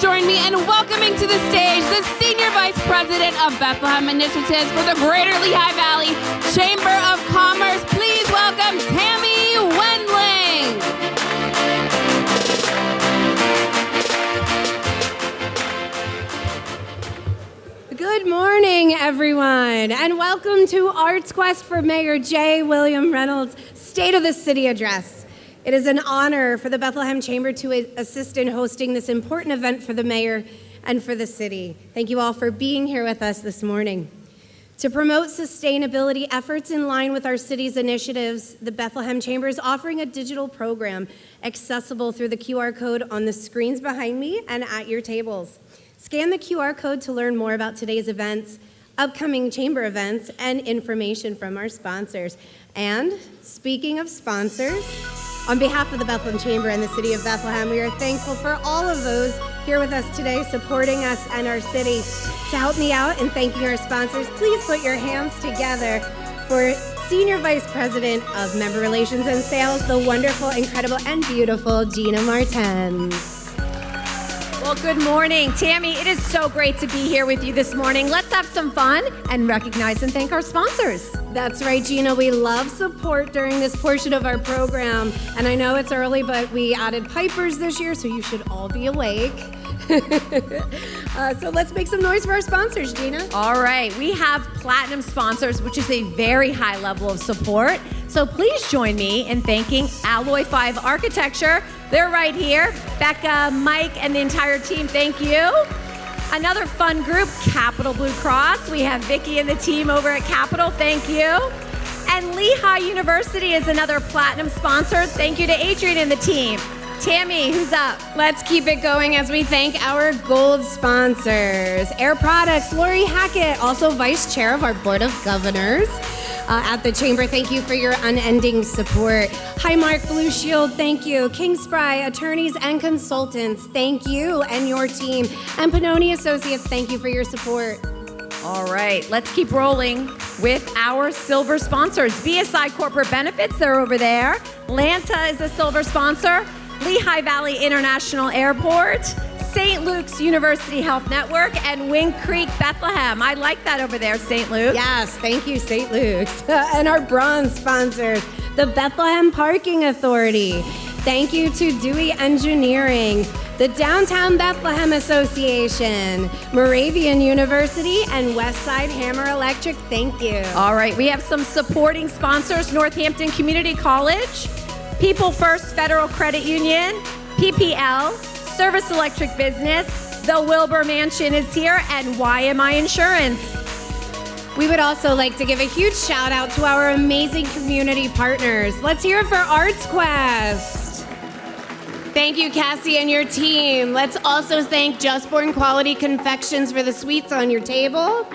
join me in welcoming to the stage the Senior Vice President of Bethlehem Initiatives for the Greater Lehigh Valley Chamber of Commerce. Please welcome Tammy Wendling. Good morning, everyone, and welcome to Arts Quest for Mayor J. William Reynolds' State of the City Address. It is an honor for the Bethlehem Chamber to assist in hosting this important event for the mayor and for the city. Thank you all for being here with us this morning. To promote sustainability efforts in line with our city's initiatives, the Bethlehem Chamber is offering a digital program accessible through the QR code on the screens behind me and at your tables. Scan the QR code to learn more about today's events, upcoming chamber events, and information from our sponsors. And speaking of sponsors, on behalf of the Bethlehem Chamber and the City of Bethlehem, we are thankful for all of those here with us today supporting us and our city. To help me out in thanking our sponsors, please put your hands together for Senior Vice President of Member Relations and Sales, the wonderful, incredible, and beautiful Gina Martens. Well, good morning, Tammy. It is so great to be here with you this morning. Let's have some fun and recognize and thank our sponsors. That's right, Gina. We love support during this portion of our program. And I know it's early, but we added pipers this year, so you should all be awake. So let's make some noise for our sponsors, Gina. All right. We have platinum sponsors, which is a very high level of support. So please join me in thanking Alloy 5 Architecture. They're right here. Becca, Mike, and the entire team, thank you. Another fun group, Capital Blue Cross. We have Vicki and the team over at Capital, thank you. And Lehigh University is another platinum sponsor. Thank you to Adrian and the team. Tammy, who's up? Let's keep it going as we thank our gold sponsors. Air Products, Lori Hackett, also Vice Chair of our Board of Governors at the Chamber. Thank you for your unending support. Highmark Blue Shield, thank you. King Spry, attorneys and consultants, thank you and your team. And Pannoni Associates, thank you for your support. All right, let's keep rolling with our silver sponsors. BSI Corporate Benefits, they're over there. Lanta is a silver sponsor. Lehigh Valley International Airport, St. Luke's University Health Network, and Wing Creek Bethlehem. I like that over there, St. Luke. Yes, thank you, St. Luke's. And our bronze sponsors, the Bethlehem Parking Authority. Thank you to Dewey Engineering, the Downtown Bethlehem Association, Moravian University, and Westside Hammer Electric. Thank you. All right, we have some supporting sponsors, Northampton Community College, People First Federal Credit Union, PPL, Service Electric Business, the Wilbur Mansion is here, and YMI Insurance. We would also like to give a huge shout out to our amazing community partners. Let's hear it for Arts Quest. Thank you, Cassie and your team. Let's also thank Just Born Quality Confections for the sweets on your table.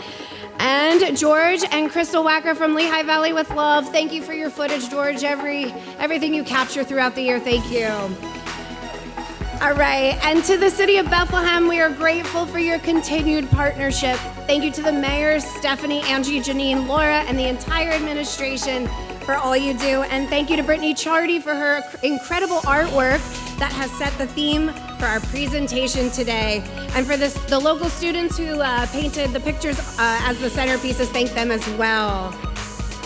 And George and Crystal Wacker from Lehigh Valley with Love. Thank you for your footage, George. Everything you capture throughout the year, thank you. All right, and to the City of Bethlehem, we are grateful for your continued partnership. Thank you to the mayors, Stephanie, Angie, Janine, Laura, and the entire administration for all you do. And thank you to Brittany Chardy for her incredible artwork that has set the theme for our presentation today. And for the local students who painted the pictures as the centerpieces, thank them as well.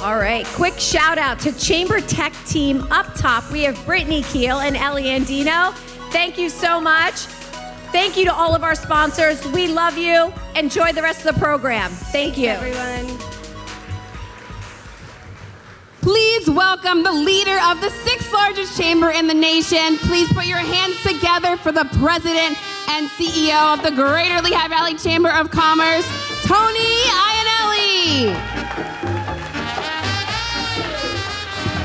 All right, quick shout out to Chamber Tech Team up top. We have Brittany Keel and Ellie Andino. Thank you so much. Thank you to all of our sponsors. We love you. Enjoy the rest of the program. Thank you. Everyone. Please welcome the leader of the 6th largest chamber in the nation. Please put your hands together for the president and CEO of the Greater Lehigh Valley Chamber of Commerce, Tony Iannelli.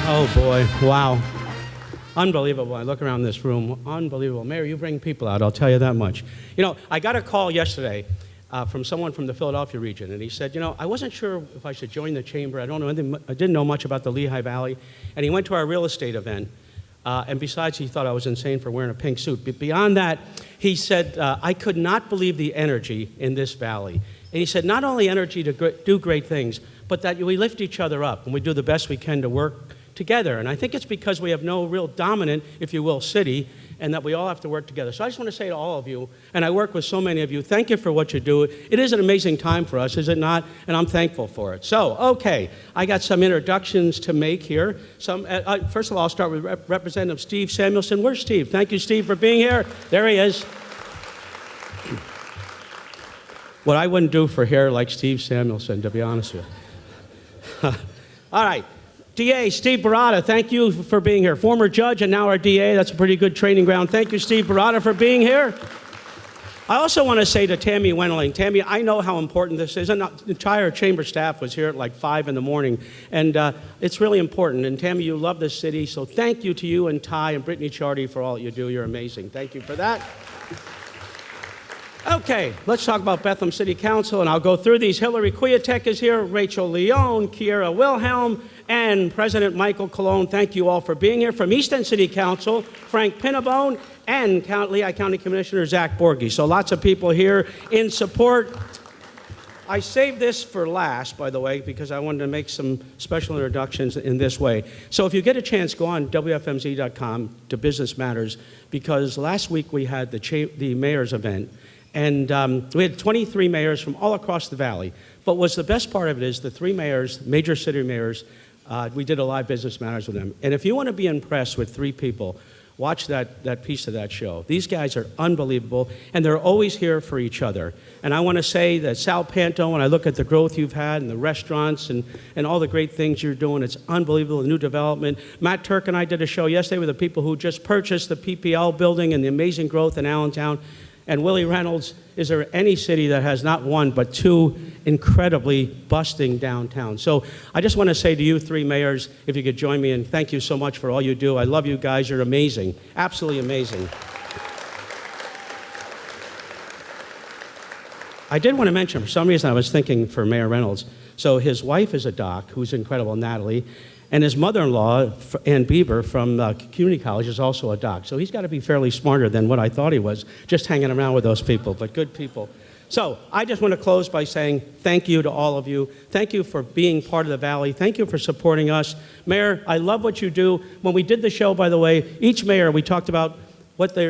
Oh boy, wow. Unbelievable. I look around this room, unbelievable. Mayor, you bring people out, I'll tell you that much. You know, I got a call yesterday from someone from the Philadelphia region, and he said, you know, I wasn't sure if I should join the chamber. I didn't know much about the Lehigh Valley. And he went to our real estate event, and besides, he thought I was insane for wearing a pink suit. But beyond that, he said, I could not believe the energy in this valley. And he said, not only energy to do great things, but that we lift each other up, and we do the best we can to work together. And I think it's because we have no real dominant, if you will, city, and that we all have to work together. So I just want to say to all of you, and I work with so many of you, thank you for what you do. It is an amazing time for us, is it not? And I'm thankful for it. So, okay, I got some introductions to make here. First of all, I'll start with Representative Steve Samuelson. Where's Steve? Thank you, Steve, for being here. There he is. What I wouldn't do for hair like Steve Samuelson, to be honest with you. All right. DA Steve Barada, thank you for being here. Former judge and now our DA. That's a pretty good training ground. Thank you, Steve Barada, for being here. I also want to say to Tammy Wendeling, Tammy, I know how important this is. And the entire chamber staff was here at like 5 in the morning. And it's really important. And Tammy, you love this city. So thank you to you and Ty and Brittany Chardy for all that you do. You're amazing. Thank you for that. Okay, let's talk about Bethlehem City Council, and I'll go through these. Hillary Kwiatek is here, Rachel Leone, Kiera Wilhelm, and President Michael Colon. Thank you all for being here. From East End City Council, Frank Pinnabone, and Lehigh County Commissioner Zach Borghi. So lots of people here in support. I saved this for last, by the way, because I wanted to make some special introductions in this way. So if you get a chance, go on WFMZ.com to Business Matters, because last week we had the mayor's event. And we had 23 mayors from all across the valley. But what's the best part of it is the 3 mayors, major city mayors, we did a live Business Matters with them. And if you want to be impressed with 3 people, watch that piece of that show. These guys are unbelievable, and they're always here for each other. And I want to say that Sal Panto, when I look at the growth you've had and the restaurants and all the great things you're doing, it's unbelievable, the new development. Matt Turk and I did a show yesterday with the people who just purchased the PPL building and the amazing growth in Allentown. And Willie Reynolds, is there any city that has not 1 but 2 incredibly busting downtown? So I just want to say to you 3 mayors, if you could join me, and thank you so much for all you do. I love you guys. You're amazing. Absolutely amazing. I did want to mention, for some reason I was thinking for Mayor Reynolds, so his wife is a doc, who's incredible, Natalie, and his mother-in-law, Ann Bieber, from community college, is also a doc. So he's got to be fairly smarter than what I thought he was, just hanging around with those people, but good people. So I just want to close by saying thank you to all of you. Thank you for being part of the Valley. Thank you for supporting us. Mayor, I love what you do. When we did the show, by the way, each mayor, we talked about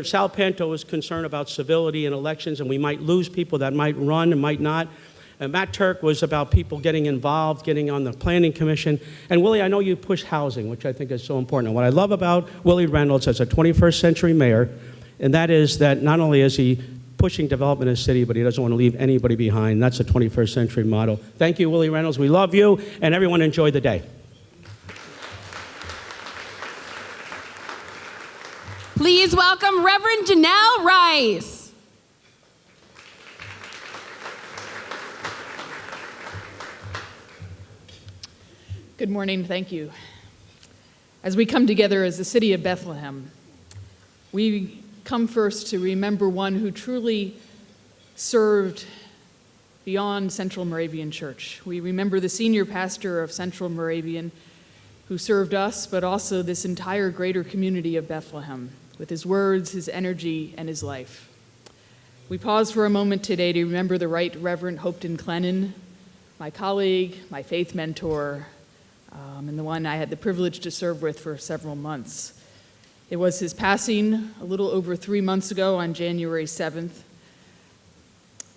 Sal Panto was concerned about civility in elections, and we might lose people that might run and might not. And Matt Turk was about people getting involved, getting on the planning commission. And Willie, I know you push housing, which I think is so important. And what I love about Willie Reynolds as a 21st century mayor, and that is that not only is he pushing development in the city, but he doesn't want to leave anybody behind. That's a 21st century motto. Thank you, Willie Reynolds. We love you, and everyone enjoy the day. Please welcome Reverend Janelle Rice. Good morning, thank you. As we come together as the city of Bethlehem, we come first to remember one who truly served beyond Central Moravian Church. We remember the senior pastor of Central Moravian who served us, but also this entire greater community of Bethlehem with his words, his energy, and his life. We pause for a moment today to remember the Right Reverend Hopton Clennon, my colleague, my faith mentor, and the one I had the privilege to serve with for several months. It was his passing a little over 3 months ago on January 7th.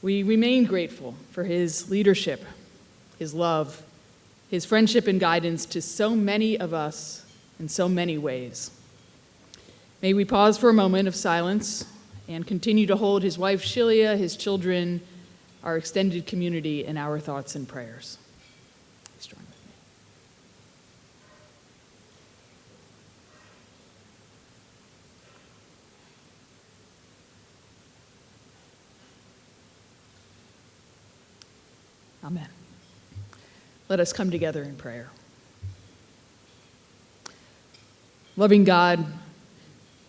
We remain grateful for his leadership, his love, his friendship and guidance to so many of us in so many ways. May we pause for a moment of silence and continue to hold his wife Shilia, his children, our extended community in our thoughts and prayers. Please join with me. Amen. Let us come together in prayer. Loving God,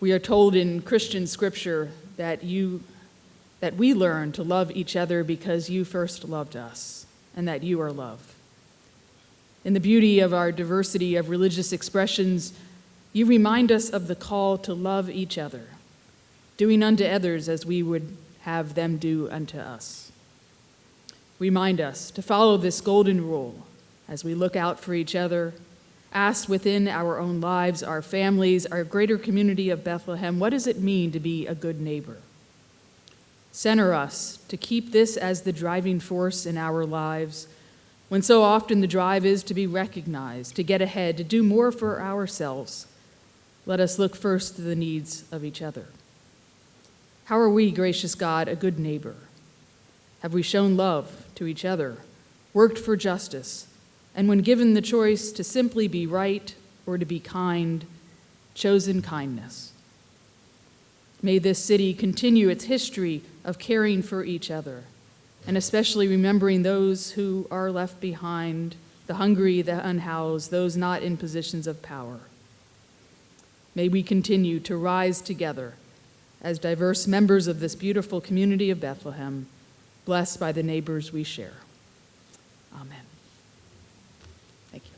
we are told in Christian scripture that we learn to love each other because you first loved us, and that you are love. In the beauty of our diversity of religious expressions, you remind us of the call to love each other, doing unto others as we would have them do unto us. Remind us to follow this golden rule as we look out for each other, Asked within our own lives, our families, our greater community of Bethlehem, what does it mean to be a good neighbor? Center us to keep this as the driving force in our lives, when so often the drive is to be recognized, to get ahead, to do more for ourselves. Let us look first to the needs of each other. How are we, gracious God, a good neighbor? Have we shown love to each other, worked for justice, and when given the choice to simply be right or to be kind, chosen kindness? May this city continue its history of caring for each other, and especially remembering those who are left behind, the hungry, the unhoused, those not in positions of power. May we continue to rise together as diverse members of this beautiful community of Bethlehem, blessed by the neighbors we share. Amen. Thank you.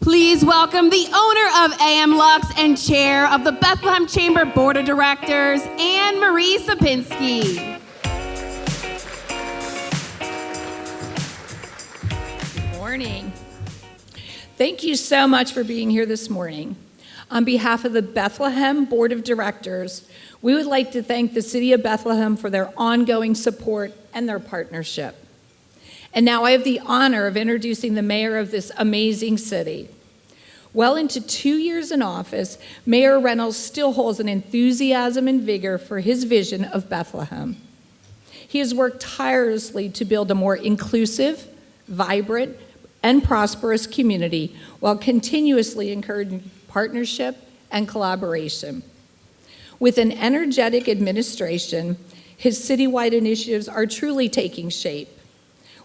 Please welcome the owner of AM Lux and chair of the Bethlehem Chamber Board of Directors, Anne Marie Sapinski. Good morning. Thank you so much for being here this morning. On behalf of the Bethlehem Board of Directors, we would like to thank the City of Bethlehem for their ongoing support and their partnership. And now I have the honor of introducing the mayor of this amazing city. Well into 2 years in office, Mayor Reynolds still holds an enthusiasm and vigor for his vision of Bethlehem. He has worked tirelessly to build a more inclusive, vibrant, and prosperous community while continuously encouraging partnership and collaboration. With an energetic administration, his citywide initiatives are truly taking shape.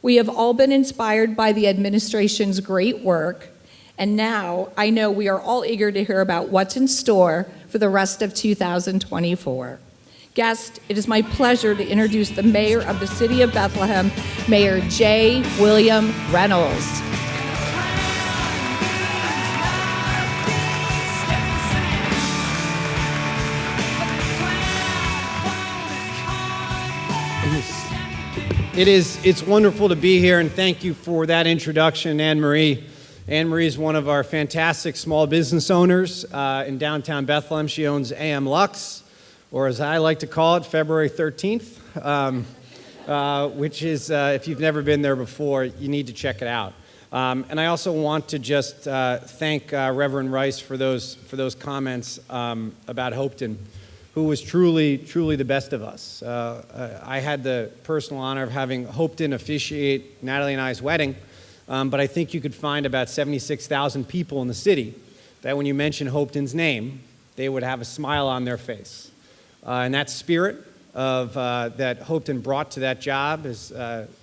We have all been inspired by the administration's great work, and now I know we are all eager to hear about what's in store for the rest of 2024. Guests, it is my pleasure to introduce the mayor of the City of Bethlehem, Mayor J. William Reynolds. It's wonderful to be here, and thank you for that introduction, Anne Marie. Anne Marie is one of our fantastic small business owners in downtown Bethlehem. She owns AM Lux, or as I like to call it, February 13th, which is, if you've never been there before, you need to check it out. And I also want to just thank Reverend Rice for those comments about Hopeton, who was truly the best of us. I had the personal honor of having Hopeton officiate Natalie and I's wedding, but I think you could find about 76,000 people in the city that when you mention Hopeton's name, they would have a smile on their face. And that spirit of that Hopeton brought to that job as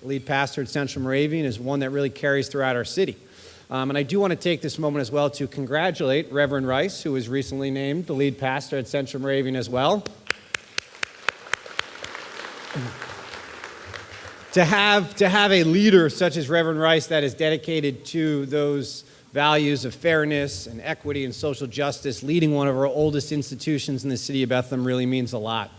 lead pastor at Central Moravian is one that really carries throughout our city. And I do want to take this moment as well to congratulate Reverend Rice, who was recently named the lead pastor at Central Moravian as well. To have a leader such as Reverend Rice that is dedicated to those values of fairness and equity and social justice, leading one of our oldest institutions in the city of Bethlehem, really means a lot.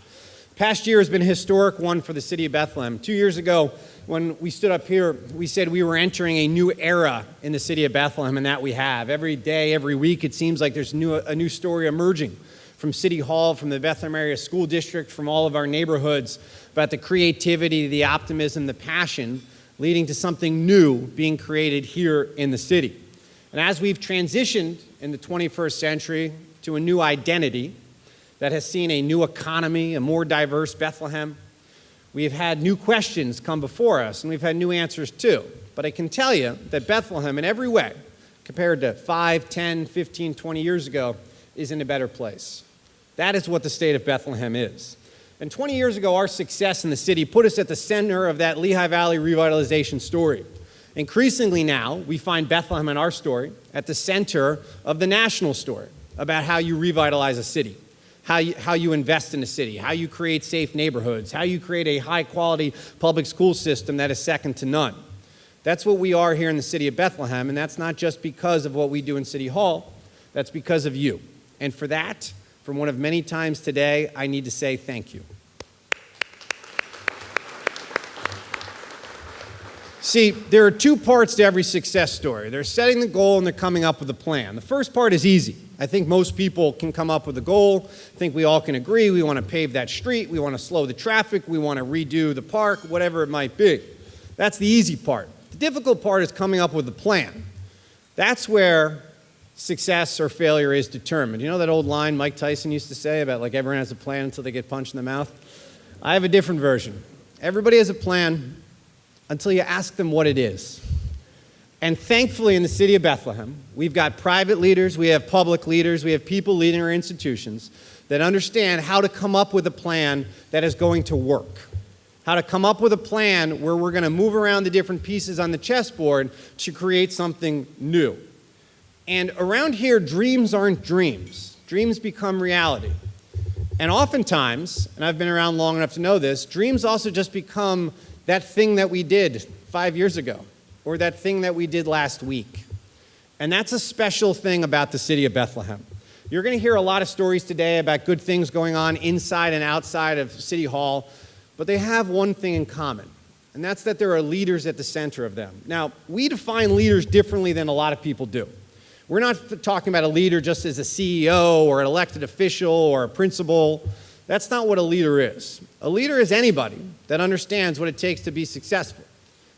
Past year has been a historic one for the city of Bethlehem. 2 years ago, when we stood up here, we said we were entering a new era in the city of Bethlehem, and that we have. Every day, every week, it seems like there's a new story emerging from City Hall, from the Bethlehem Area School District, from all of our neighborhoods about the creativity, the optimism, the passion, leading to something new being created here in the city. And as we've transitioned in the 21st century to a new identity that has seen a new economy, a more diverse Bethlehem, we've had new questions come before us, and we've had new answers too. But I can tell you that Bethlehem, in every way, compared to 5, 10, 15, 20 years ago, is in a better place. That is what the state of Bethlehem is. And 20 years ago, our success in the city put us at the center of that Lehigh Valley revitalization story. Increasingly now, we find Bethlehem in our story at the center of the national story about how you revitalize a city, how you invest in a city, how you create safe neighborhoods, how you create a high-quality public school system that is second to none. That's what we are here in the city of Bethlehem, and that's not just because of what we do in City Hall. That's because of you. And for that, from one of many times today, I need to say thank you. See, there are two parts to every success story. They're setting the goal and they're coming up with a plan. The first part is easy. I think most people can come up with a goal. I think we all can agree we want to pave that street, we want to slow the traffic, we want to redo the park, whatever it might be. That's the easy part. The difficult part is coming up with a plan. That's where success or failure is determined. You know that old line Mike Tyson used to say about like everyone has a plan until they get punched in the mouth? I have a different version. Everybody has a plan until you ask them what it is. And thankfully in the city of Bethlehem, we've got private leaders, we have public leaders, we have people leading our institutions that understand how to come up with a plan that is going to work. How to come up with a plan where we're going to move around the different pieces on the chessboard to create something new. And around here, dreams aren't dreams. Dreams become reality. And oftentimes, and I've been around long enough to know this, dreams also just become that thing that we did 5 years ago, or that thing that we did last week. And that's a special thing about the city of Bethlehem. You're going to hear a lot of stories today about good things going on inside and outside of City Hall, but they have one thing in common, and that's that there are leaders at the center of them. Now, we define leaders differently than a lot of people do. We're not talking about a leader just as a CEO or an elected official or a principal. That's not what a leader is. A leader is anybody that understands what it takes to be successful,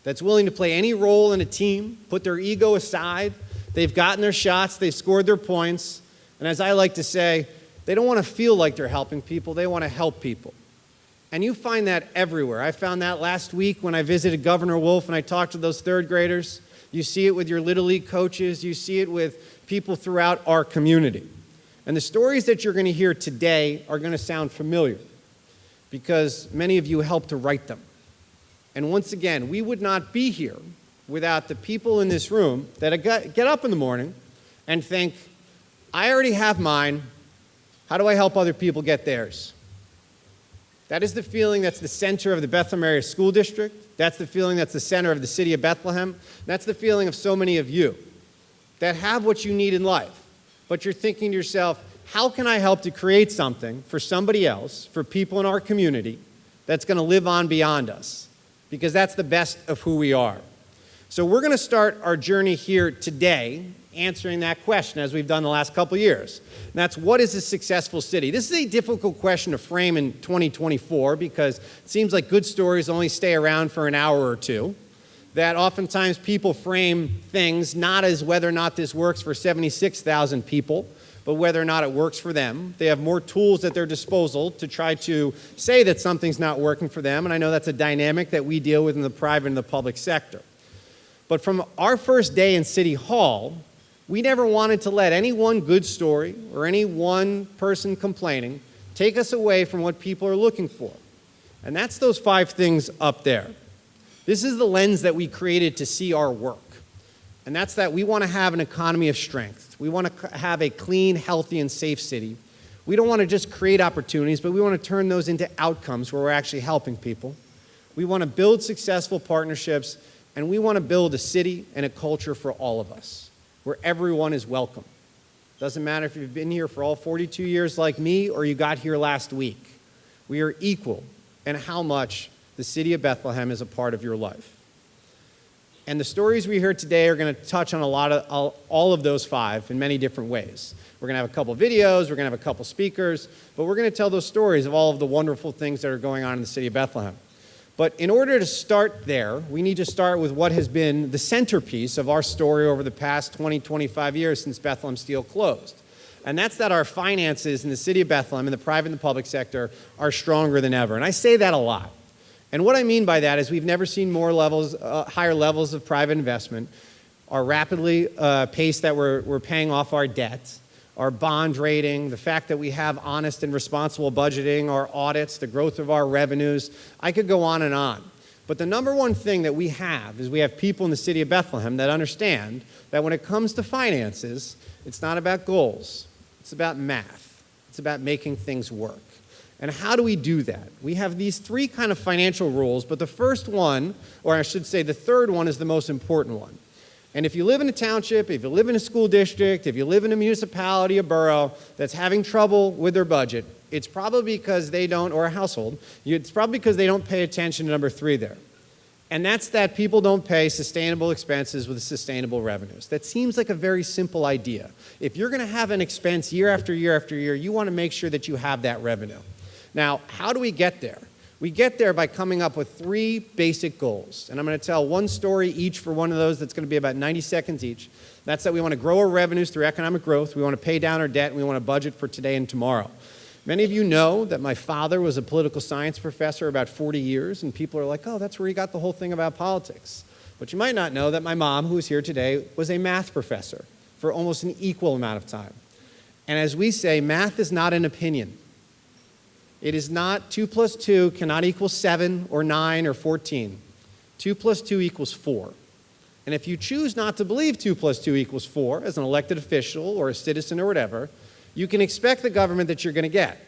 that's willing to play any role in a team, put their ego aside. They've gotten their shots, they've scored their points, and as I like to say, they don't want to feel like they're helping people, they want to help people. And you find that everywhere. I found that last week when I visited Governor Wolf and I talked to those third graders. You see it with your Little League coaches, you see it with people throughout our community. And the stories that you're going to hear today are going to sound familiar because many of you helped to write them. And once again, we would not be here without the people in this room that get up in the morning and think, I already have mine, how do I help other people get theirs? That is the feeling that's the center of the Bethlehem Area School District. That's the feeling that's the center of the city of Bethlehem. That's the feeling of so many of you that have what you need in life. But you're thinking to yourself, how can I help to create something for somebody else, for people in our community, that's going to live on beyond us? Because that's the best of who we are. So we're going to start our journey here today answering that question as we've done the last couple years. And that's, what is a successful city? This is a difficult question to frame in 2024 because it seems like good stories only stay around for an hour or two. That oftentimes people frame things not as whether or not this works for 76,000 people, but whether or not it works for them. They have more tools at their disposal to try to say that something's not working for them, and I know that's a dynamic that we deal with in the private and the public sector. But from our first day in City Hall, we never wanted to let any one good story or any one person complaining take us away from what people are looking for. And that's those 5 things up there. This is the lens that we created to see our work. And that's that we want to have an economy of strength. We want to have a clean, healthy, and safe city. We don't want to just create opportunities, but we want to turn those into outcomes where we're actually helping people. We want to build successful partnerships, and we want to build a city and a culture for all of us, where everyone is welcome. Doesn't matter if you've been here for all 42 years like me or you got here last week. We are equal in how much the city of Bethlehem is a part of your life. And the stories we hear today are going to touch on all of those 5 in many different ways. We're going to have a couple videos, we're going to have a couple speakers, but we're going to tell those stories of all of the wonderful things that are going on in the city of Bethlehem. But in order to start there, we need to start with what has been the centerpiece of our story over the past 20, 25 years since Bethlehem Steel closed. And that's that our finances in the city of Bethlehem, in the private and the public sector, are stronger than ever. And I say that a lot. And what I mean by that is we've never seen higher levels of private investment, our rapidly pace that we're paying off our debt, our bond rating, the fact that we have honest and responsible budgeting, our audits, the growth of our revenues. I could go on and on. But the number one thing that we have is we have people in the city of Bethlehem that understand that when it comes to finances, it's not about goals. It's about math. It's about making things work. And how do we do that? We have these 3 kind of financial rules, but the first one, or I should say the third one, is the most important one. And if you live in a township, if you live in a school district, if you live in a municipality, a borough that's having trouble with their budget, it's probably because they don't, or a household, it's probably because they don't pay attention to number 3 there. And that's that people don't pay sustainable expenses with sustainable revenues. That seems like a very simple idea. If you're going to have an expense year after year after year, you want to make sure that you have that revenue. Now, how do we get there? We get there by coming up with 3 basic goals. And I'm going to tell one story each for one of those that's going to be about 90 seconds each. That's that we want to grow our revenues through economic growth, we want to pay down our debt, and we want to budget for today and tomorrow. Many of you know that my father was a political science professor about 40 years, and people are like, oh, that's where he got the whole thing about politics. But you might not know that my mom, who is here today, was a math professor for almost an equal amount of time. And as we say, math is not an opinion. It is not 2 plus 2 cannot equal 7 or 9 or 14. 2 plus 2 equals 4. And if you choose not to believe 2 plus 2 equals 4 as an elected official or a citizen or whatever, you can expect the government that you're going to get.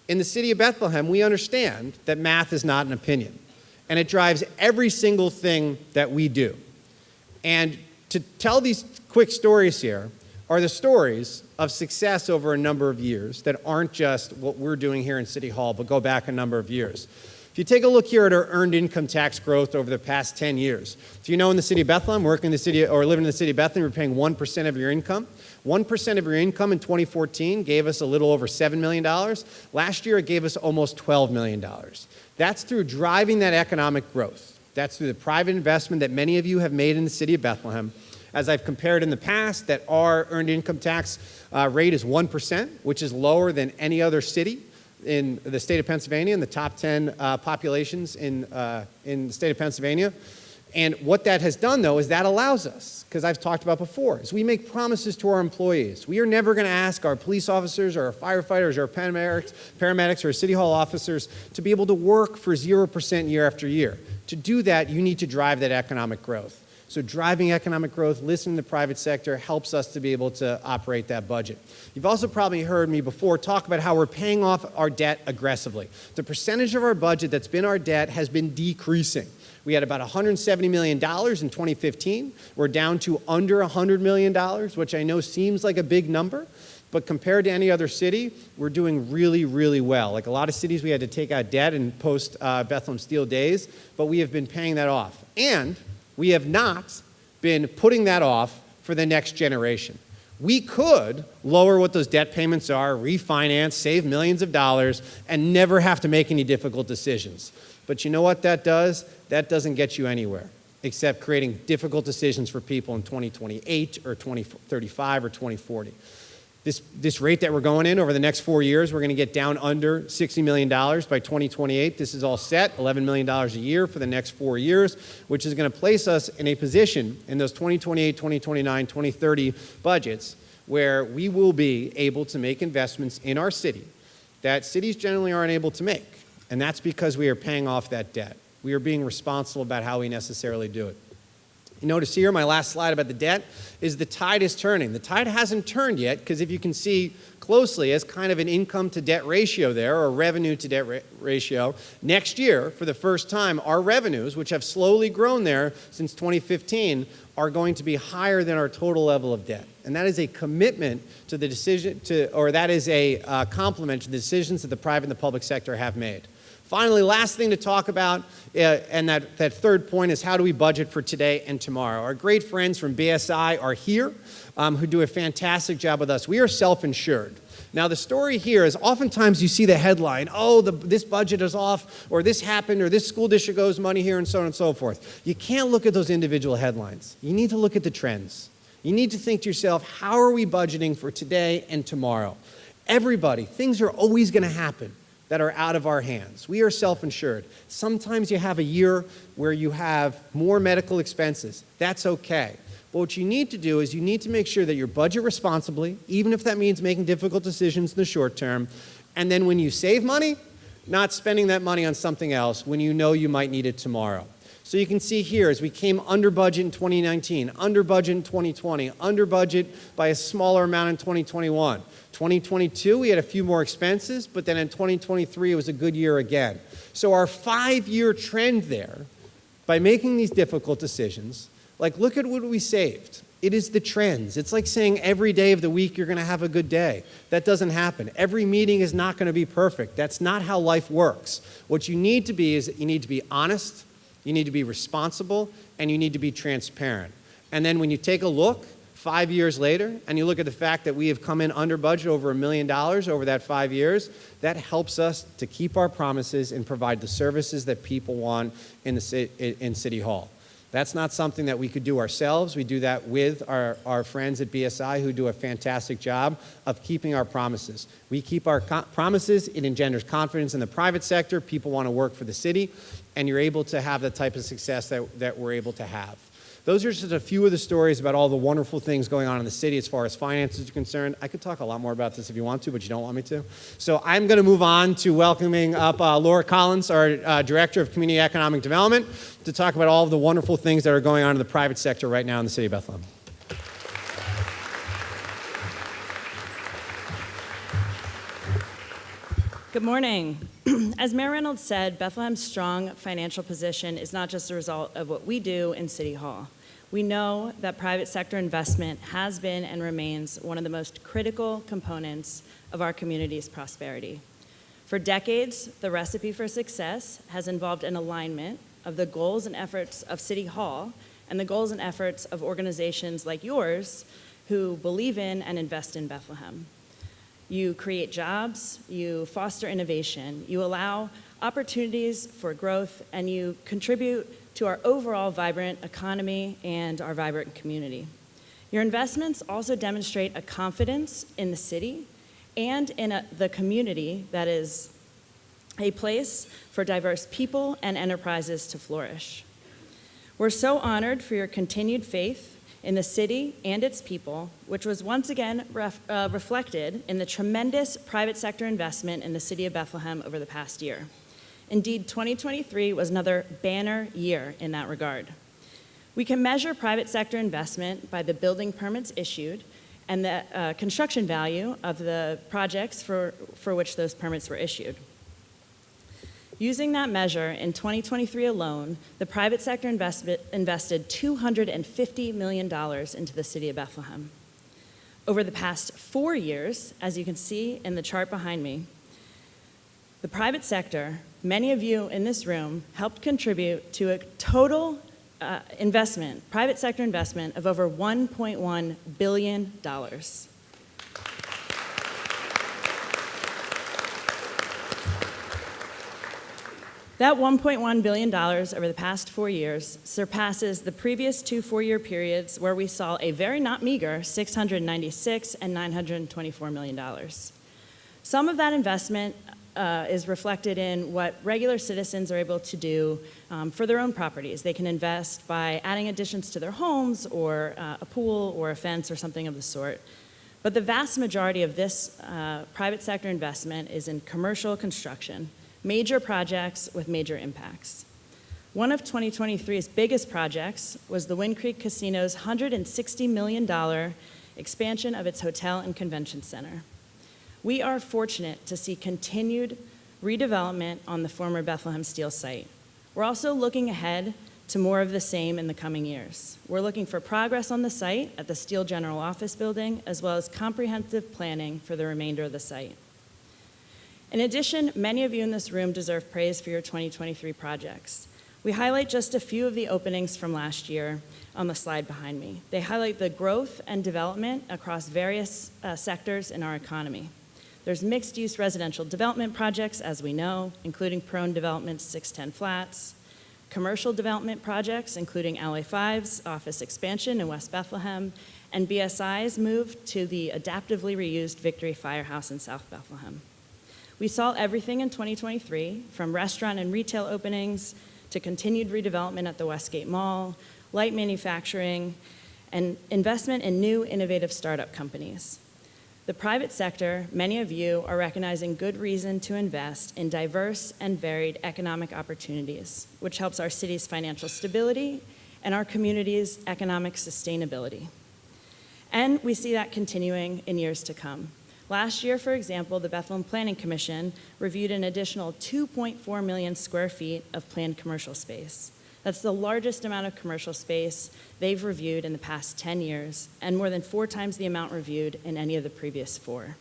In the city of Bethlehem, we understand that math is not an opinion, and it drives every single thing that we do. And to tell these quick stories here are the stories of success over a number of years that aren't just what we're doing here in City Hall, but go back a number of years. If you take a look here at our earned income tax growth over the past 10 years, if you know in the city of Bethlehem, working in the city or living in the city of Bethlehem, you're paying 1% of your income. 1% of your income in 2014 gave us a little over $7 million. Last year, it gave us almost $12 million. That's through driving that economic growth. That's through the private investment that many of you have made in the city of Bethlehem. As I've compared in the past, that our earned income tax rate is 1%, which is lower than any other city in the state of Pennsylvania, in the top 10 populations in the state of Pennsylvania. And what that has done, though, is that allows us, because I've talked about before, is we make promises to our employees. We are never going to ask our police officers or our firefighters or our paramedics or our city hall officers to be able to work for 0% year after year. To do that, you need to drive that economic growth. So driving economic growth, listening to the private sector helps us to be able to operate that budget. You've also probably heard me before talk about how we're paying off our debt aggressively. The percentage of our budget that's been our debt has been decreasing. We had about $170 million in 2015. We're down to under $100 million, which I know seems like a big number, but compared to any other city, we're doing really, really well. Like a lot of cities, we had to take out debt in post-Bethlehem Steel days, but we have been paying that off. And we have not been putting that off for the next generation. We could lower what those debt payments are, refinance, save millions of dollars, and never have to make any difficult decisions. But you know what that does? That doesn't get you anywhere, except creating difficult decisions for people in 2028 or 2035 or 2040. This rate that we're going in over the next 4 years, we're going to get down under $60 million by 2028. This is all set, $11 million a year for the next 4 years, which is going to place us in a position in those 2028, 2029, 2030 budgets where we will be able to make investments in our city that cities generally aren't able to make. And that's because we are paying off that debt. We are being responsible about how we necessarily do it. You notice here, my last slide about the debt, is the tide is turning. The tide hasn't turned yet, because if you can see closely as kind of an income to debt ratio there, or revenue to debt ratio, next year, for the first time, our revenues, which have slowly grown there since 2015, are going to be higher than our total level of debt. And that is a commitment to the decision, or that is a complement to the decisions that the private and the public sector have made. Finally, last thing to talk about, and that third point, is how do we budget for today and tomorrow? Our great friends from BSI are here, who do a fantastic job with us. We are self-insured. Now, the story here is oftentimes you see the headline, oh, this budget is off, or this happened, or this school district owes money here, and so on and so forth. You can't look at those individual headlines. You need to look at the trends. You need to think to yourself, how are we budgeting for today and tomorrow? Everybody, things are always going to happen that are out of our hands. We are self-insured. Sometimes you have a year where you have more medical expenses. That's okay. But what you need to do is you need to make sure that you budget responsibly, even if that means making difficult decisions in the short term. And then when you save money, not spending that money on something else when you know you might need it tomorrow. So you can see here, as we came under budget in 2019, under budget in 2020, under budget by a smaller amount in 2021. 2022, we had a few more expenses, but then in 2023, it was a good year again. So our 5-year trend there, by making these difficult decisions, like look at what we saved. It is the trends. It's like saying every day of the week you're going to have a good day. That doesn't happen. Every meeting is not going to be perfect. That's not how life works. What you need to be is you need to be honest, you need to be responsible, and you need to be transparent. And then when you take a look 5 years later, and you look at the fact that we have come in under budget over $1 million over that 5 years, that helps us to keep our promises and provide the services that people want in City Hall. That's not something that we could do ourselves. We do that with our friends at BSI, who do a fantastic job of keeping our promises. We keep our promises. It engenders confidence in the private sector. People want to work for the city, and you're able to have the type of success that we're able to have. Those are just a few of the stories about all the wonderful things going on in the city as far as finances are concerned. I could talk a lot more about this if you want to, but you don't want me to. So I'm going to move on to welcoming up Laura Collins, our Director of Community Economic Development, to talk about all of the wonderful things that are going on in the private sector right now in the city of Bethlehem. Good morning. As Mayor Reynolds said, Bethlehem's strong financial position is not just a result of what we do in City Hall. We know that private sector investment has been and remains one of the most critical components of our community's prosperity. For decades, the recipe for success has involved an alignment of the goals and efforts of City Hall and the goals and efforts of organizations like yours who believe in and invest in Bethlehem. You create jobs, you foster innovation, you allow opportunities for growth, and you contribute to our overall vibrant economy and our vibrant community. Your investments also demonstrate a confidence in the city and in the community that is a place for diverse people and enterprises to flourish. We're so honored for your continued faith in the city and its people, which was once again reflected in the tremendous private sector investment in the city of Bethlehem over the past year. Indeed, 2023 was another banner year in that regard. We can measure private sector investment by the building permits issued and the construction value of the projects for which those permits were issued. Using that measure, in 2023 alone, the private sector invested $250 million into the city of Bethlehem. Over the past 4 years, as you can see in the chart behind me, the private sector, many of you in this room, helped contribute to a total private sector investment of over $1.1 billion. That $1.1 billion over the past 4 years surpasses the previous 2 4-year periods where we saw a very not meager $696 and $924 million. Some of that investment is reflected in what regular citizens are able to do for their own properties. They can invest by adding additions to their homes or a pool or a fence or something of the sort. But the vast majority of this private sector investment is in commercial construction, major projects with major impacts. One of 2023's biggest projects was the Wind Creek Casino's $160 million expansion of its hotel and convention center. We are fortunate to see continued redevelopment on the former Bethlehem Steel site. We're also looking ahead to more of the same in the coming years. We're looking for progress on the site at the Steel General Office building, as well as comprehensive planning for the remainder of the site. In addition, many of you in this room deserve praise for your 2023 projects. We highlight just a few of the openings from last year on the slide behind me. They highlight the growth and development across various sectors in our economy. There's mixed-use residential development projects, as we know, including Prone Development's 610 Flats, commercial development projects, including LA5's office expansion in West Bethlehem, and BSI's move to the adaptively reused Victory Firehouse in South Bethlehem. We saw everything in 2023, from restaurant and retail openings to continued redevelopment at the Westgate Mall, light manufacturing, and investment in new innovative startup companies. The private sector, many of you are recognizing good reason to invest in diverse and varied economic opportunities, which helps our city's financial stability and our community's economic sustainability. And we see that continuing in years to come. Last year, for example, the Bethlehem Planning Commission reviewed an additional 2.4 million square feet of planned commercial space. That's the largest amount of commercial space they've reviewed in the past 10 years, and more than 4 times the amount reviewed in any of the previous 4.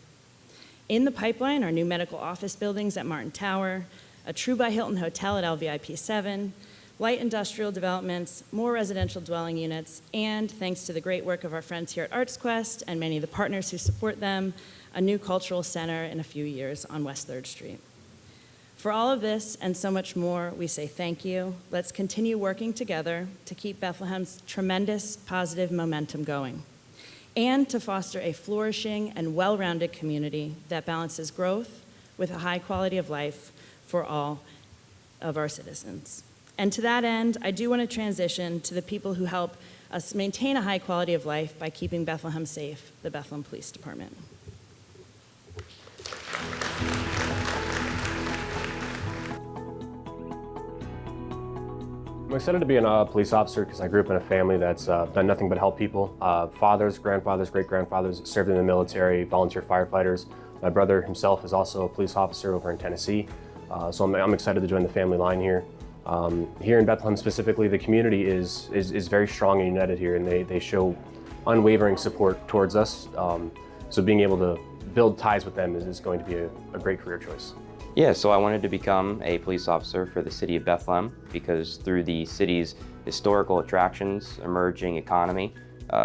In the pipeline are new medical office buildings at Martin Tower, a True by Hilton hotel at LVIP 7, light industrial developments, more residential dwelling units, and thanks to the great work of our friends here at Arts Quest and many of the partners who support them, a new cultural center in a few years on West 3rd Street. For all of this and so much more, we say thank you. Let's continue working together to keep Bethlehem's tremendous positive momentum going and to foster a flourishing and well-rounded community that balances growth with a high quality of life for all of our citizens. And to that end, I do want to transition to the people who help us maintain a high quality of life by keeping Bethlehem safe, the Bethlehem Police Department. I'm excited to be a police officer because I grew up in a family that's done nothing but help people. Fathers, grandfathers, great-grandfathers served in the military, volunteer firefighters. My brother himself is also a police officer over in Tennessee, so I'm excited to join the family line here. Here in Bethlehem specifically, the community is very strong and united here, and they show unwavering support towards us. So being able to build ties with them is going to be a great career choice. Yeah, so I wanted to become a police officer for the city of Bethlehem because through the city's historical attractions, emerging economy,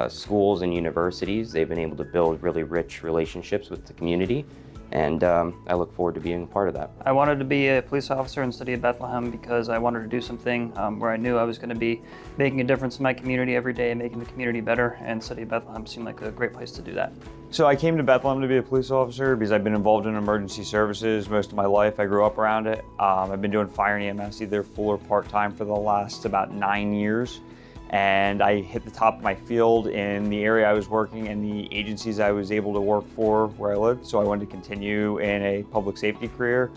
schools and universities, they've been able to build really rich relationships with the community, and I look forward to being a part of that. I wanted to be a police officer in the city of Bethlehem because I wanted to do something where I knew I was going to be making a difference in my community every day, making the community better, and the city of Bethlehem seemed like a great place to do that. So I came to Bethlehem to be a police officer because I've been involved in emergency services most of my life. I grew up around it. I've been doing fire and EMS either full or part-time for the last about 9 years. And I hit the top of my field in the area I was working and the agencies I was able to work for where I lived. So I wanted to continue in a public safety career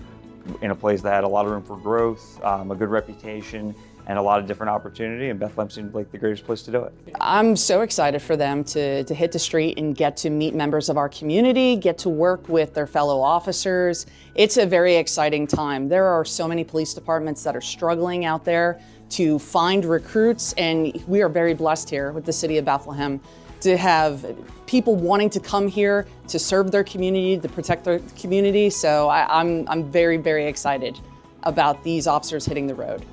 in a place that had a lot of room for growth, a good reputation, and a lot of different opportunity, and Bethlehem seemed like the greatest place to do it. I'm so excited for them to hit the street and get to meet members of our community, get to work with their fellow officers. It's a very exciting time. There are so many police departments that are struggling out there to find recruits, and we are very blessed here with the city of Bethlehem to have people wanting to come here to serve their community, to protect their community. So I'm very, very excited about these officers hitting the road.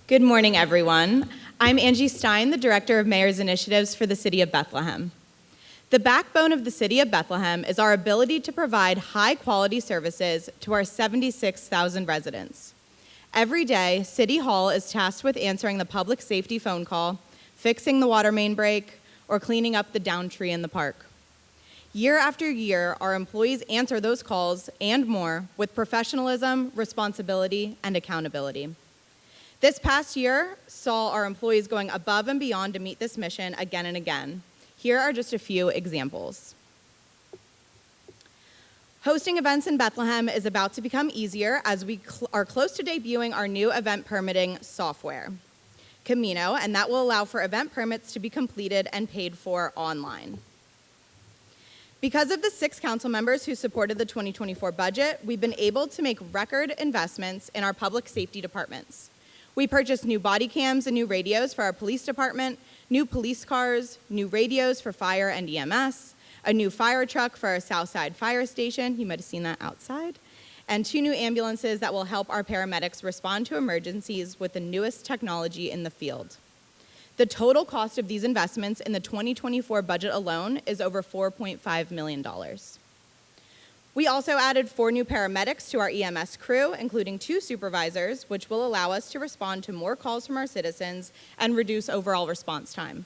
Good morning, everyone. I'm Angie Stein, the Director of Mayor's Initiatives for the City of Bethlehem. The backbone of the City of Bethlehem is our ability to provide high-quality services to our 76,000 residents. Every day, City Hall is tasked with answering the public safety phone call, fixing the water main break, or cleaning up the downed tree in the park. Year after year, our employees answer those calls and more with professionalism, responsibility, and accountability. This past year saw our employees going above and beyond to meet this mission again and again. Here are just a few examples. Hosting events in Bethlehem is about to become easier as we are close to debuting our new event permitting software, Camino, and that will allow for event permits to be completed and paid for online. Because of the 6 council members who supported the 2024 budget, we've been able to make record investments in our public safety departments. We purchased new body cams and new radios for our police department, new police cars, new radios for fire and EMS, a new fire truck for our Southside Fire Station, you might have seen that outside, and 2 new ambulances that will help our paramedics respond to emergencies with the newest technology in the field. The total cost of these investments in the 2024 budget alone is over $4.5 million. We also added 4 new paramedics to our EMS crew, including 2 supervisors, which will allow us to respond to more calls from our citizens and reduce overall response time.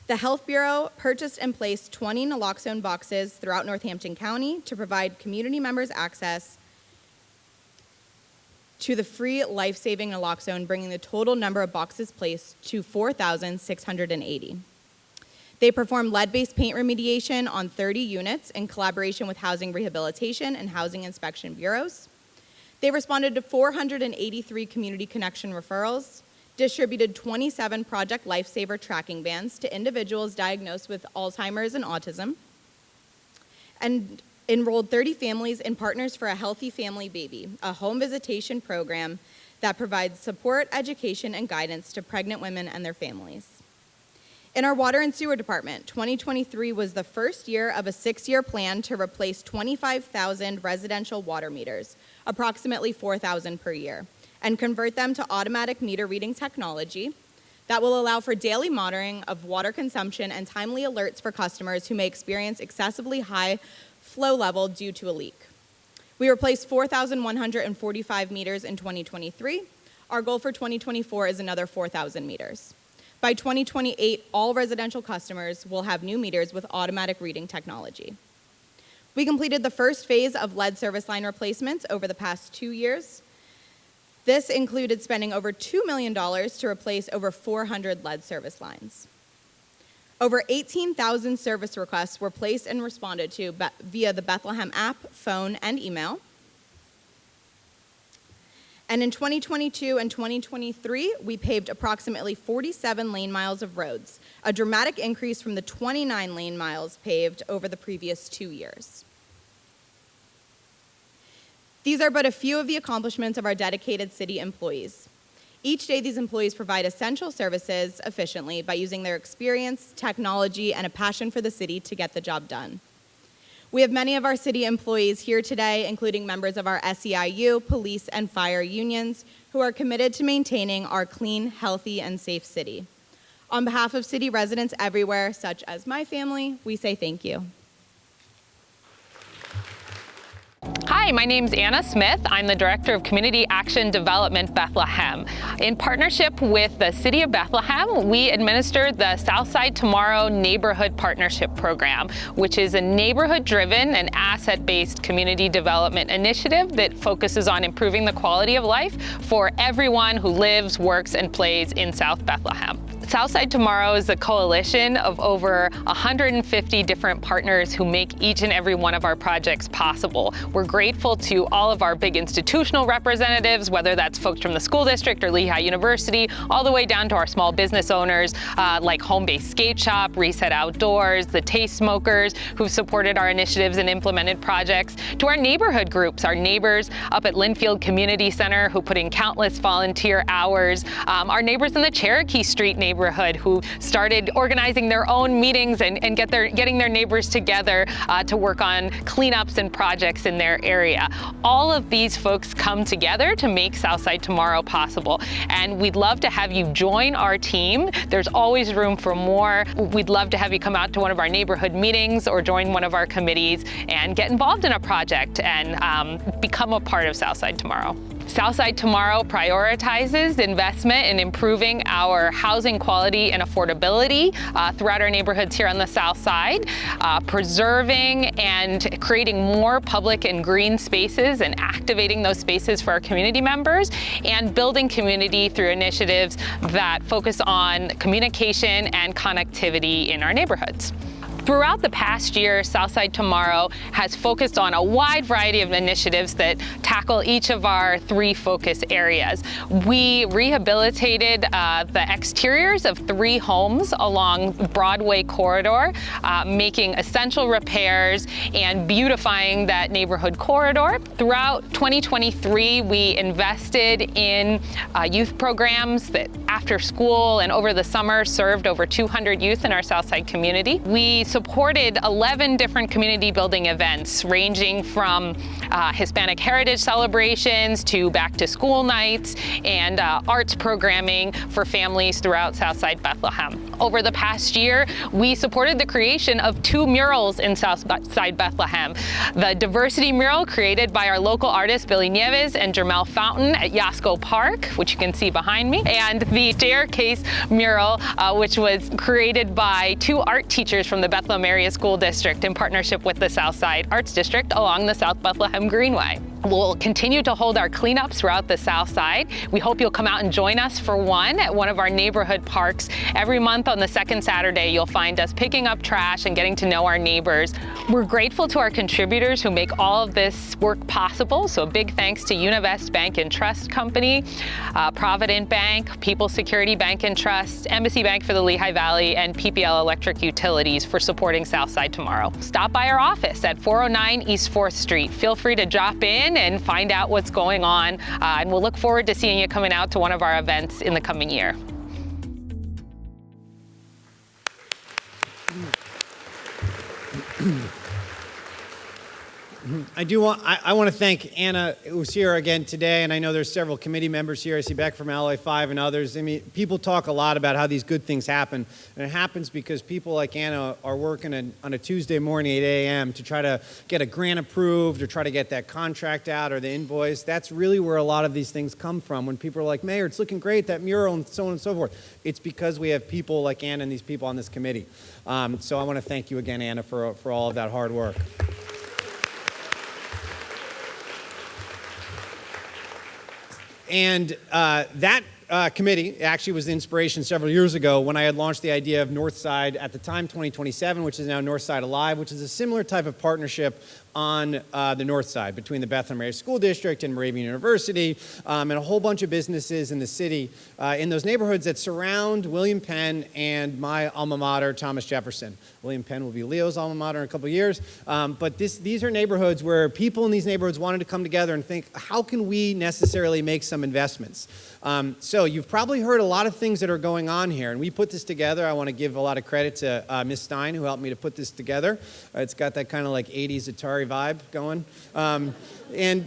The Health Bureau purchased and placed 20 naloxone boxes throughout Northampton County to provide community members access to the free life-saving naloxone, bringing the total number of boxes placed to 4,680. They performed lead-based paint remediation on 30 units in collaboration with Housing Rehabilitation and Housing Inspection Bureaus. They responded to 483 community connection referrals, distributed 27 Project Lifesaver tracking bands to individuals diagnosed with Alzheimer's and autism, and enrolled 30 families in Partners for a Healthy Family Baby, a home visitation program that provides support, education, and guidance to pregnant women and their families. In our water and sewer department, 2023 was the first year of a 6-year plan to replace 25,000 residential water meters, approximately 4,000 per year, and convert them to automatic meter reading technology that will allow for daily monitoring of water consumption and timely alerts for customers who may experience excessively high flow level due to a leak. We replaced 4,145 meters in 2023. Our goal for 2024 is another 4,000 meters. By 2028, all residential customers will have new meters with automatic reading technology. We completed the first phase of lead service line replacements over the past 2 years. This included spending over $2 million to replace over 400 lead service lines. Over 18,000 service requests were placed and responded to via the Bethlehem app, phone, and email. And in 2022 and 2023, we paved approximately 47 lane miles of roads, a dramatic increase from the 29 lane miles paved over the previous 2 years. These are but a few of the accomplishments of our dedicated city employees. Each day, these employees provide essential services efficiently by using their experience, technology, and a passion for the city to get the job done. We have many of our city employees here today, including members of our SEIU, police, and fire unions, who are committed to maintaining our clean, healthy, and safe city. On behalf of city residents everywhere, such as my family, we say thank you. Hi, my name's Anna Smith. I'm the Director of Community Action Development Bethlehem. In partnership with the City of Bethlehem, we administer the Southside Tomorrow Neighborhood Partnership Program, which is a neighborhood-driven and asset-based community development initiative that focuses on improving the quality of life for everyone who lives, works, and plays in South Bethlehem. Southside Tomorrow is a coalition of over 150 different partners who make each and every one of our projects possible. We're grateful to all of our big institutional representatives, whether that's folks from the school district or Lehigh University, all the way down to our small business owners like Home Base Skate Shop, Reset Outdoors, the Taste Smokers, who've supported our initiatives and implemented projects, to our neighborhood groups, our neighbors up at Linfield Community Center who put in countless volunteer hours, our neighbors in the Cherokee Street neighborhood who started organizing their own meetings and getting their neighbors together to work on cleanups and projects in their area. All of these folks come together to make Southside Tomorrow possible, and we'd love to have you join our team. There's always room for more. We'd love to have you come out to one of our neighborhood meetings or join one of our committees and get involved in a project and become a part of Southside Tomorrow. Southside Tomorrow prioritizes investment in improving our housing quality and affordability throughout our neighborhoods here on the South Side, preserving and creating more public and green spaces and activating those spaces for our community members, and building community through initiatives that focus on communication and connectivity in our neighborhoods. Throughout the past year, Southside Tomorrow has focused on a wide variety of initiatives that tackle each of our 3 focus areas. We rehabilitated the exteriors of 3 homes along Broadway corridor, making essential repairs and beautifying that neighborhood corridor. Throughout 2023, we invested in youth programs that after school and over the summer served over 200 youth in our Southside community. We supported 11 different community building events, ranging from Hispanic heritage celebrations to back to school nights and arts programming for families throughout Southside Bethlehem. Over the past year, we supported the creation of 2 murals in Southside Bethlehem. The diversity mural created by our local artists Billy Nieves and Jermel Fountain at Yasco Park, which you can see behind me, and the staircase mural, which was created by 2 art teachers from the Bethlehem Area School District in partnership with the Southside Arts District along the South Bethlehem Greenway. We'll continue to hold our cleanups throughout the South Side. We hope you'll come out and join us for one at one of our neighborhood parks. Every month on the 2nd Saturday, you'll find us picking up trash and getting to know our neighbors. We're grateful to our contributors who make all of this work possible. So a big thanks to Univest Bank and Trust Company, Provident Bank, People's Security Bank and Trust, Embassy Bank for the Lehigh Valley, and PPL Electric Utilities for supporting Southside Tomorrow. Stop by our office at 409 East 4th Street. Feel free to drop in in and find out what's going on. And we'll look forward to seeing you coming out to one of our events in the coming year. I want to thank Anna, who's here again today, and I know there's several committee members here. I see Beck from Alloy 5 and others. I mean, people talk a lot about how these good things happen, and it happens because people like Anna are working on a Tuesday morning at 8 a.m. to try to get a grant approved or try to get that contract out or the invoice. That's really where a lot of these things come from. When people are like, Mayor, it's looking great, that mural, and so on and so forth. It's because we have people like Anna and these people on this committee. So I want to thank you again, Anna, for all of that hard work. And that committee actually was the inspiration several years ago when I had launched the idea of Northside, at the time 2027, which is now Northside Alive, which is a similar type of partnership on the north side between the Bethlehem Area School District and Moravian University and a whole bunch of businesses in the city in those neighborhoods that surround William Penn and my alma mater, Thomas Jefferson. William Penn will be Leo's alma mater in a couple of years. But these are neighborhoods where people in these neighborhoods wanted to come together and think, how can we necessarily make some investments? So you've probably heard a lot of things that are going on here, and we put this together. I want to give a lot of credit to Ms. Stein, who helped me to put this together. It's got that kind of like 80s Atari vibe going.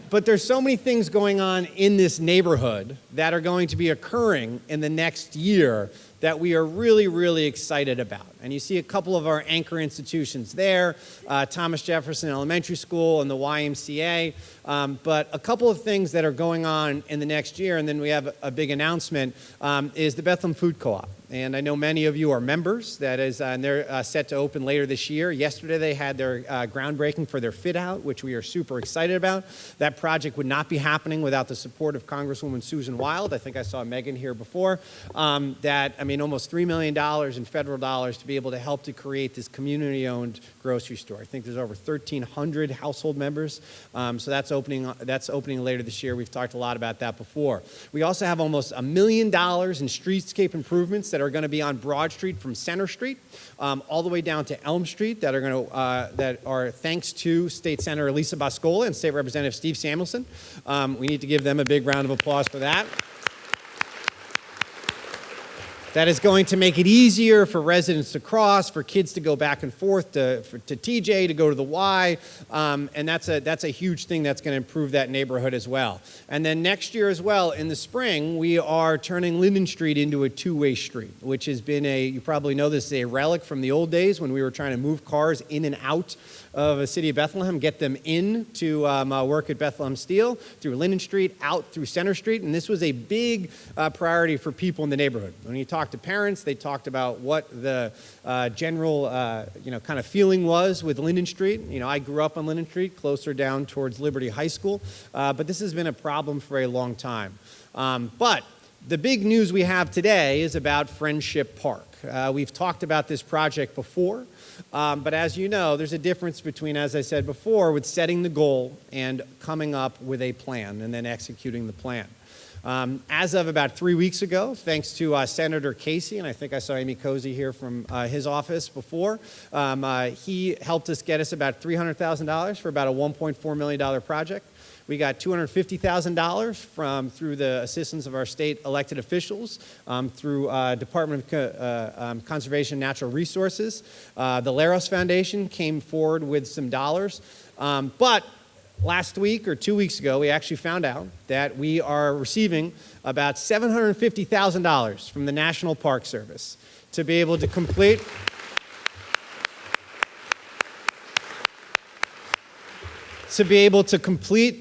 But there's so many things going on in this neighborhood that are going to be occurring in the next year that we are really, really excited about. And you see a couple of our anchor institutions there, Thomas Jefferson Elementary School and the YMCA, but a couple of things that are going on in the next year, and then we have a big announcement, is the Bethlehem Food Co-op. And I know many of you are members. That is, and they're set to open later this year. Yesterday they had their groundbreaking for their fit out, which we are super excited about. That project would not be happening without the support of Congresswoman Susan Wild. I think I saw Megan here before. Almost $3 million in federal dollars to be able to help to create this community-owned grocery store. I think there's over 1,300 household members. So that's opening later this year. We've talked a lot about that before. We also have almost $1 million in streetscape improvements that are going to be on Broad Street from Center Street all the way down to Elm Street that are thanks to State Senator Lisa Boscola and State Representative Steve Samuelson. We need to give them a big round of applause for that. That is going to make it easier for residents to cross, for kids to go back and forth to TJ, to go to the Y, and that's a huge thing that's going to improve that neighborhood as well. And then next year as well, in the spring, we are turning Linden Street into a two-way street, which has been you probably know this is a relic from the old days when we were trying to move cars in and out of the city of Bethlehem, get them in to work at Bethlehem Steel, through Linden Street, out through Center Street, and this was a big priority for people in the neighborhood. When you talk to parents, they talked about what the general kind of feeling was with Linden Street. I grew up on Linden Street, closer down towards Liberty High School, but this has been a problem for a long time. But the big news we have today is about Friendship Park. We've talked about this project before, but as you know, there's a difference between, as I said before, with setting the goal and coming up with a plan and then executing the plan. As of about 3 weeks ago, thanks to Senator Casey, and I think I saw Amy Cozy here from his office before, he helped us get us about $300,000 for about a $1.4 million project. We got $250,000 through the assistance of our state elected officials, through Department of Conservation and Natural Resources. The Laros Foundation came forward with some dollars, but last week or 2 weeks ago, we actually found out that we are receiving about $750,000 from the National Park Service to be able to complete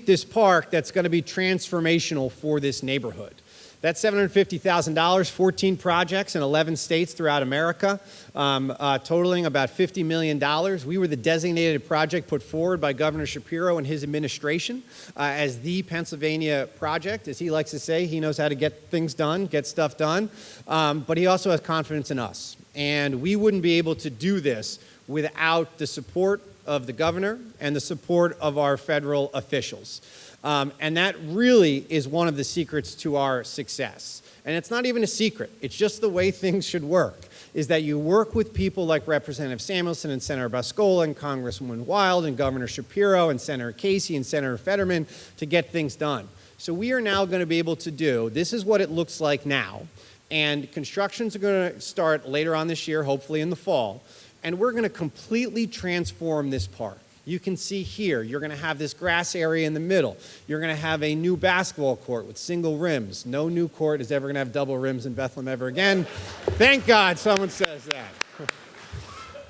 this park that's going to be transformational for this neighborhood. That's $750,000, 14 projects in 11 states throughout America, totaling about $50 million. We were the designated project put forward by Governor Shapiro and his administration as the Pennsylvania project. As he likes to say, he knows how to get things done, get stuff done, but he also has confidence in us. And we wouldn't be able to do this without the support of the governor and the support of our federal officials. And that really is one of the secrets to our success. And it's not even a secret. It's just the way things should work. is that you work with people like Representative Samuelson and Senator Bascola and Congresswoman Wild and Governor Shapiro and Senator Casey and Senator Fetterman to get things done. So we are now going to be able to do, this is what it looks like now, and constructions are going to start later on this year, hopefully in the fall, and we're going to completely transform this park. You can see here, you're going to have this grass area in the middle. You're going to have a new basketball court with single rims. No new court is ever going to have double rims in Bethlehem ever again. Thank God someone says that.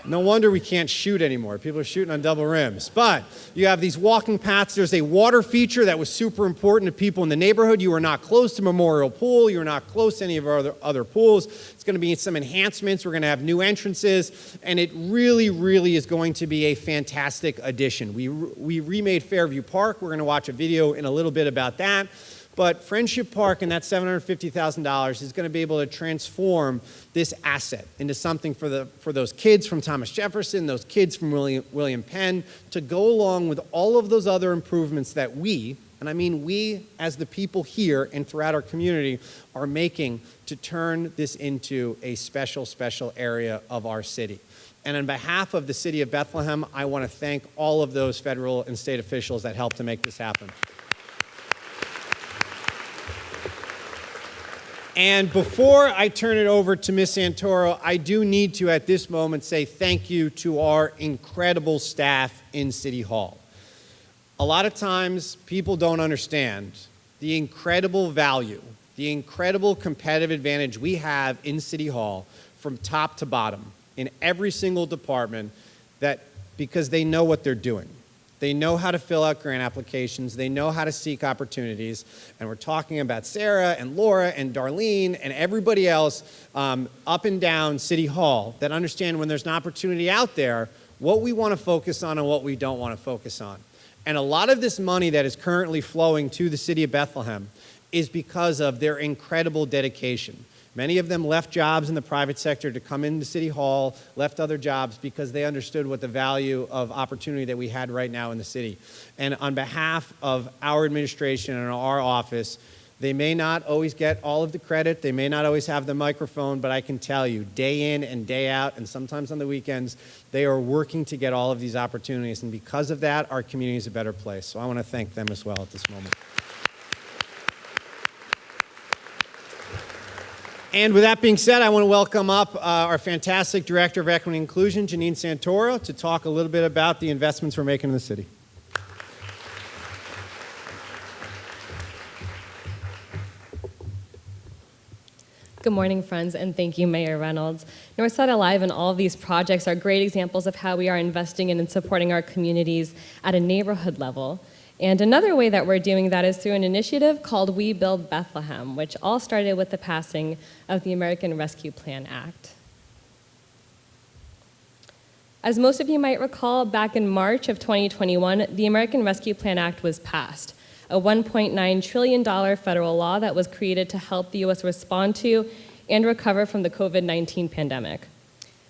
No wonder we can't shoot anymore. People are shooting on double rims. But you have these walking paths. There's a water feature that was super important to people in the neighborhood. You are not close to Memorial Pool. You are not close to any of our other pools. It's going to be some enhancements. We're going to have new entrances. And it really, really is going to be a fantastic addition. We remade Fairview Park. We're going to watch a video in a little bit about that. But Friendship Park and that $750,000 is going to be able to transform this asset into something for those kids from Thomas Jefferson, those kids from William Penn, to go along with all of those other improvements that we, and I mean we as the people here and throughout our community, are making to turn this into a special, special area of our city. And on behalf of the city of Bethlehem, I want to thank all of those federal and state officials that helped to make this happen. And before I turn it over to Ms. Santoro, I do need to, at this moment, say thank you to our incredible staff in City Hall. A lot of times, people don't understand the incredible value, the incredible competitive advantage we have in City Hall from top to bottom in every single department, because they know what they're doing. They know how to fill out grant applications. They know how to seek opportunities. And we're talking about Sarah and Laura and Darlene and everybody else up and down City Hall that understand when there's an opportunity out there, what we want to focus on and what we don't want to focus on. And a lot of this money that is currently flowing to the city of Bethlehem is because of their incredible dedication. Many of them left jobs in the private sector to come into City Hall, left other jobs because they understood what the value of opportunity that we had right now in the city. And on behalf of our administration and our office, they may not always get all of the credit, they may not always have the microphone, but I can tell you, day in and day out, and sometimes on the weekends, they are working to get all of these opportunities. And because of that, our community is a better place. So I want to thank them as well at this moment. And with that being said, I want to welcome up our fantastic Director of Equity and Inclusion, Janine Santoro, to talk a little bit about the investments we're making in the city. Good morning, friends, and thank you, Mayor Reynolds. Northside Alive and all of these projects are great examples of how we are investing in and supporting our communities at a neighborhood level. And another way that we're doing that is through an initiative called We Build Bethlehem, which all started with the passing of the American Rescue Plan Act. As most of you might recall, back in March of 2021, the American Rescue Plan Act was passed, a $1.9 trillion federal law that was created to help the U.S. respond to and recover from the COVID-19 pandemic.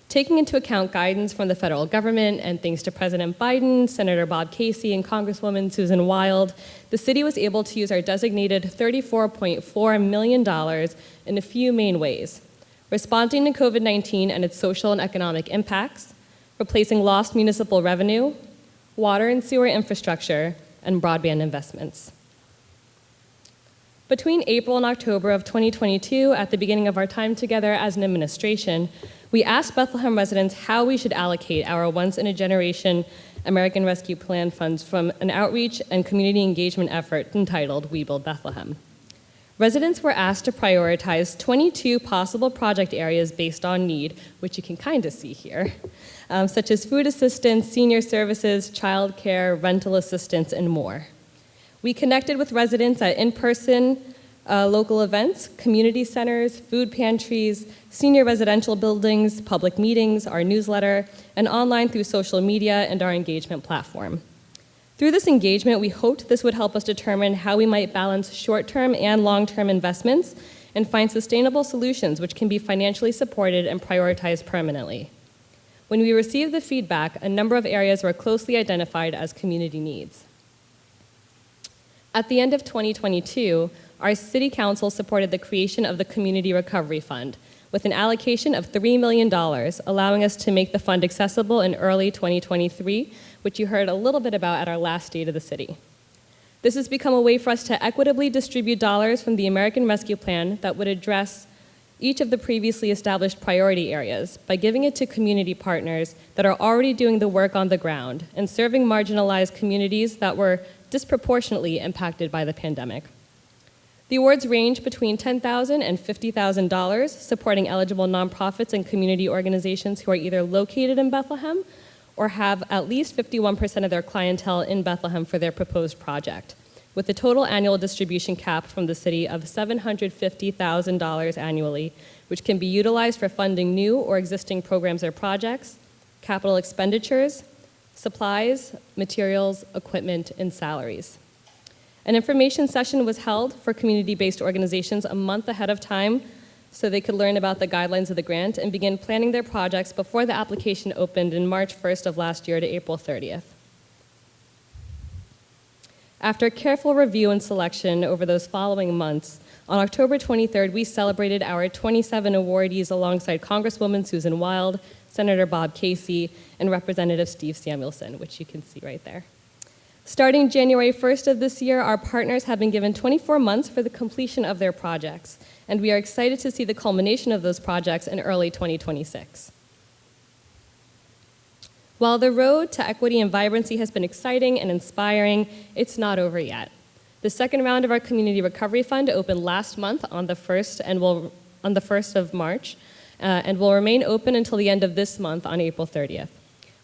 Taking into account guidance from the federal government and thanks to President Biden, Senator Bob Casey, and Congresswoman Susan Wild, the city was able to use our designated $34.4 million in a few main ways: responding to COVID-19 and its social and economic impacts, replacing lost municipal revenue, water and sewer infrastructure, and broadband investments. Between April and October of 2022, at the beginning of our time together as an administration, we asked Bethlehem residents how we should allocate our once-in-a-generation American Rescue Plan funds from an outreach and community engagement effort entitled We Build Bethlehem. Residents were asked to prioritize 22 possible project areas based on need, which you can kind of see here, such as food assistance, senior services, childcare, rental assistance, and more. We connected with residents at in-person local events, community centers, food pantries, senior residential buildings, public meetings, our newsletter, and online through social media and our engagement platform. Through this engagement, we hoped this would help us determine how we might balance short-term and long-term investments and find sustainable solutions which can be financially supported and prioritized permanently. When we received the feedback, a number of areas were closely identified as community needs. At the end of 2022, our City Council supported the creation of the Community Recovery Fund, with an allocation of $3 million, allowing us to make the fund accessible in early 2023, which you heard a little bit about at our last State of the City. This has become a way for us to equitably distribute dollars from the American Rescue Plan that would address each of the previously established priority areas by giving it to community partners that are already doing the work on the ground and serving marginalized communities that were disproportionately impacted by the pandemic. The awards range between $10,000 and $50,000, supporting eligible nonprofits and community organizations who are either located in Bethlehem or have at least 51% of their clientele in Bethlehem for their proposed project, with a total annual distribution cap from the city of $750,000 annually, which can be utilized for funding new or existing programs or projects, capital expenditures, supplies, materials, equipment, and salaries. An information session was held for community-based organizations a month ahead of time so they could learn about the guidelines of the grant and begin planning their projects before the application opened in March 1st of last year to April 30th. After careful review and selection over those following months, on October 23rd, we celebrated our 27 awardees alongside Congresswoman Susan Wild, Senator Bob Casey, and Representative Steve Samuelson, which you can see right there. Starting January 1st of this year, our partners have been given 24 months for the completion of their projects, and we are excited to see the culmination of those projects in early 2026. While the road to equity and vibrancy has been exciting and inspiring, it's not over yet. The second round of our Community Recovery Fund opened last month on the 1st of March, and will remain open until the end of this month on April 30th.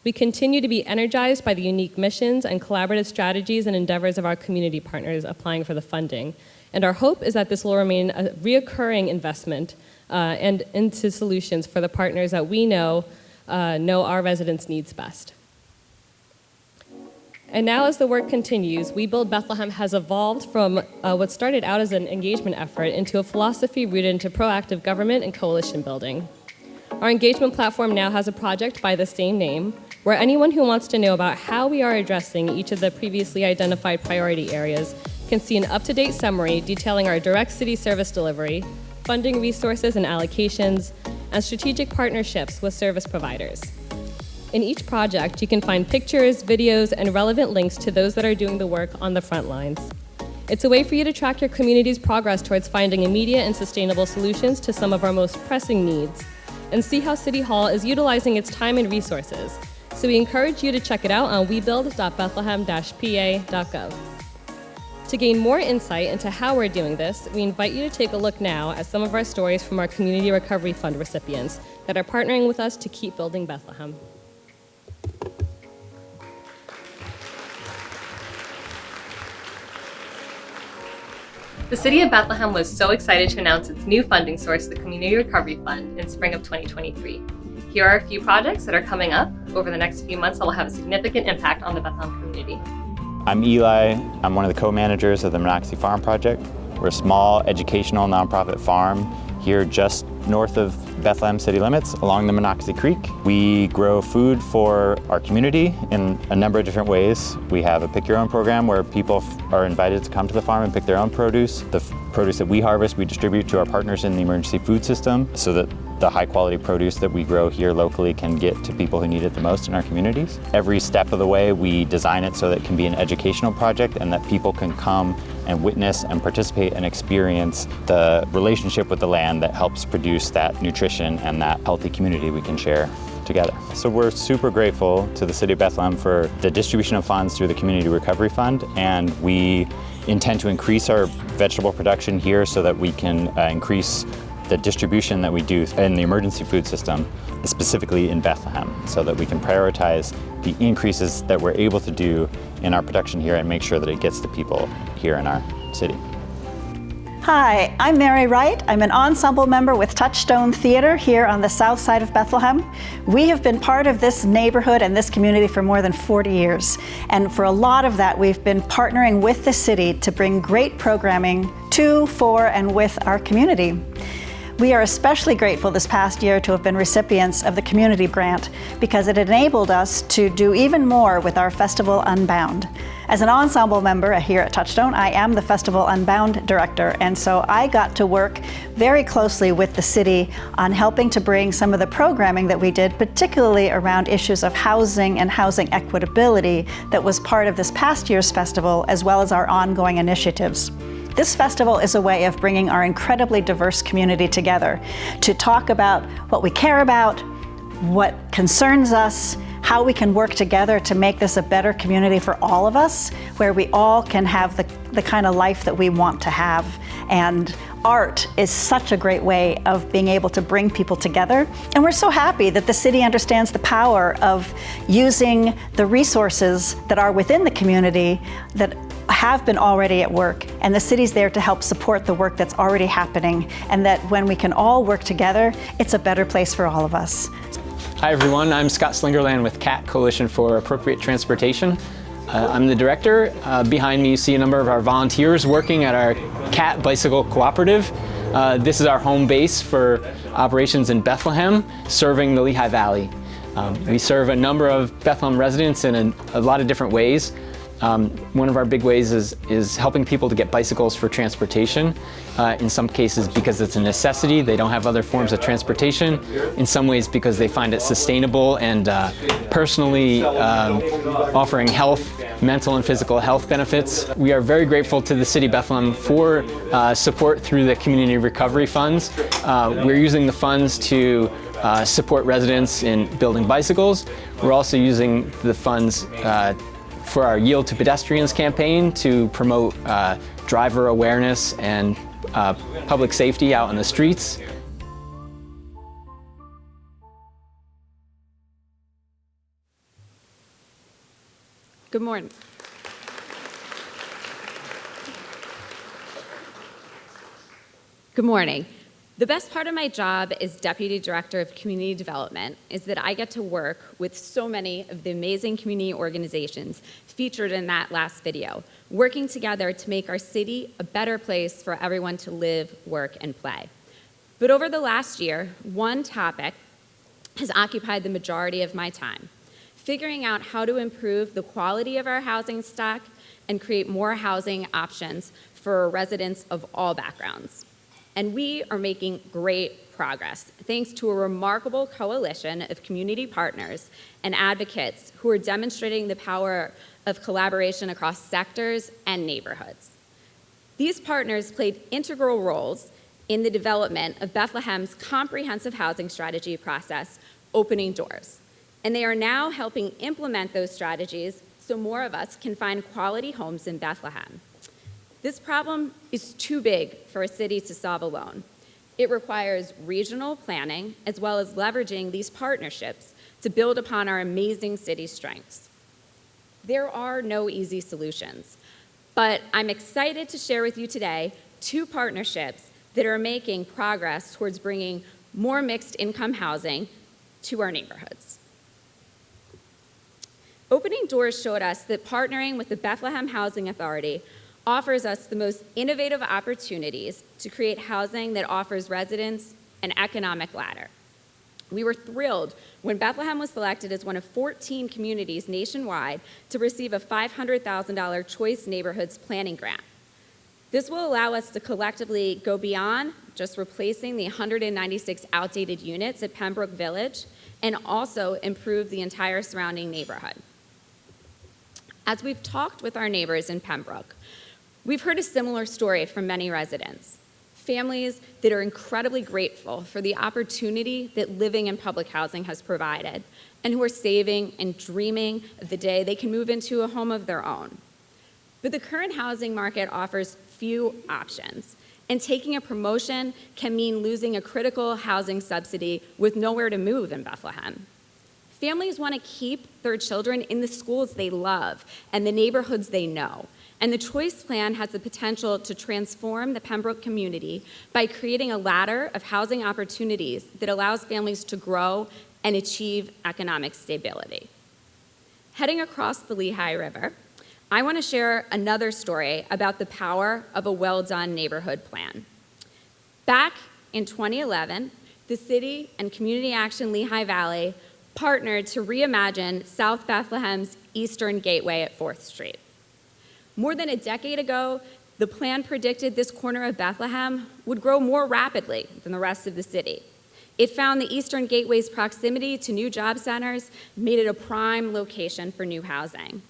We continue to be energized by the unique missions and collaborative strategies and endeavors of our community partners applying for the funding. And our hope is that this will remain a reoccurring investment and into solutions for the partners that we know our residents' needs best. And now as the work continues, We Build Bethlehem has evolved from what started out as an engagement effort into a philosophy rooted into proactive government and coalition building. Our engagement platform now has a project by the same name, where anyone who wants to know about how we are addressing each of the previously identified priority areas can see an up-to-date summary detailing our direct city service delivery, funding resources and allocations, and strategic partnerships with service providers. In each project, you can find pictures, videos, and relevant links to those that are doing the work on the front lines. It's a way for you to track your community's progress towards finding immediate and sustainable solutions to some of our most pressing needs, and see how City Hall is utilizing its time and resources. So we encourage you to check it out on webuild.bethlehem-pa.gov. To gain more insight into how we're doing this, we invite you to take a look now at some of our stories from our Community Recovery Fund recipients that are partnering with us to keep building Bethlehem. The City of Bethlehem was so excited to announce its new funding source, the Community Recovery Fund, in spring of 2023. Here are a few projects that are coming up over the next few months that will have a significant impact on the Bethlehem community. I'm Eli. I'm one of the co-managers of the Monocacy Farm Project. We're a small educational nonprofit farm here just north of Bethlehem city limits along the Monocacy Creek. We grow food for our community in a number of different ways. We have a Pick Your Own program where people are invited to come to the farm and pick their own produce. The produce that we harvest, we distribute to our partners in the emergency food system so that the high quality produce that we grow here locally can get to people who need it the most in our communities. Every step of the way, we design it so that it can be an educational project and that people can come and witness and participate and experience the relationship with the land that helps produce that nutrition and that healthy community we can share together. So we're super grateful to the City of Bethlehem for the distribution of funds through the Community Recovery Fund, and we intend to increase our vegetable production here so that we can increase the distribution that we do in the emergency food system, specifically in Bethlehem, so that we can prioritize the increases that we're able to do in our production here and make sure that it gets to people here in our city. Hi, I'm Mary Wright. I'm an ensemble member with Touchstone Theater here on the south side of Bethlehem. We have been part of this neighborhood and this community for more than 40 years. And for a lot of that, we've been partnering with the city to bring great programming to, for, and with our community. We are especially grateful this past year to have been recipients of the Community Grant because it enabled us to do even more with our festival Unbound. As an ensemble member here at Touchstone, I am the Festival Unbound director, and so I got to work very closely with the city on helping to bring some of the programming that we did, particularly around issues of housing and housing equitability, that was part of this past year's festival, as well as our ongoing initiatives. This festival is a way of bringing our incredibly diverse community together to talk about what we care about, what concerns us, how we can work together to make this a better community for all of us, where we all can have the kind of life that we want to have. And art is such a great way of being able to bring people together. And we're so happy that the city understands the power of using the resources that are within the community that have been already at work, and the city's there to help support the work that's already happening, and that when we can all work together, it's a better place for all of us. Hi everyone, I'm Scott Slingerland with CAT, Coalition for Appropriate Transportation. I'm the director. Behind me you see a number of our volunteers working at our CAT Bicycle Cooperative. This is our home base for operations in Bethlehem, serving the Lehigh Valley. We serve a number of Bethlehem residents in a lot of different ways. One of our big ways is helping people to get bicycles for transportation. In some cases because it's a necessity, they don't have other forms of transportation. In some ways because they find it sustainable and personally offering health, mental and physical health benefits. We are very grateful to the City of Bethlehem for support through the Community Recovery Funds. We're using the funds to support residents in building bicycles. We're also using the funds for our Yield to Pedestrians campaign to promote driver awareness and public safety out on the streets. Good morning. Good morning. The best part of my job as Deputy Director of Community Development is that I get to work with so many of the amazing community organizations featured in that last video, working together to make our city a better place for everyone to live, work, and play. But over the last year, one topic has occupied the majority of my time: figuring out how to improve the quality of our housing stock and create more housing options for residents of all backgrounds. And we are making great progress, thanks to a remarkable coalition of community partners and advocates who are demonstrating the power of collaboration across sectors and neighborhoods. These partners played integral roles in the development of Bethlehem's comprehensive housing strategy process, Opening Doors. And they are now helping implement those strategies so more of us can find quality homes in Bethlehem. This problem is too big for a city to solve alone. It requires regional planning as well as leveraging these partnerships to build upon our amazing city's strengths. There are no easy solutions, but I'm excited to share with you today 2 partnerships that are making progress towards bringing more mixed income housing to our neighborhoods. Opening Doors showed us that partnering with the Bethlehem Housing Authority offers us the most innovative opportunities to create housing that offers residents an economic ladder. We were thrilled when Bethlehem was selected as one of 14 communities nationwide to receive a $500,000 Choice Neighborhoods Planning Grant. This will allow us to collectively go beyond just replacing the 196 outdated units at Pembroke Village and also improve the entire surrounding neighborhood. As we've talked with our neighbors in Pembroke, we've heard a similar story from many residents, families that are incredibly grateful for the opportunity that living in public housing has provided, and who are saving and dreaming of the day they can move into a home of their own. But the current housing market offers few options, and taking a promotion can mean losing a critical housing subsidy with nowhere to move in Bethlehem. Families want to keep their children in the schools they love and the neighborhoods they know. And the Choice Plan has the potential to transform the Pembroke community by creating a ladder of housing opportunities that allows families to grow and achieve economic stability. Heading across the Lehigh River, I want to share another story about the power of a well-done neighborhood plan. Back in 2011, the city and Community Action Lehigh Valley partnered to reimagine South Bethlehem's Eastern Gateway at 4th Street. More than a decade ago, the plan predicted this corner of Bethlehem would grow more rapidly than the rest of the city. It found the Eastern Gateway's proximity to new job centers made it a prime location for new housing.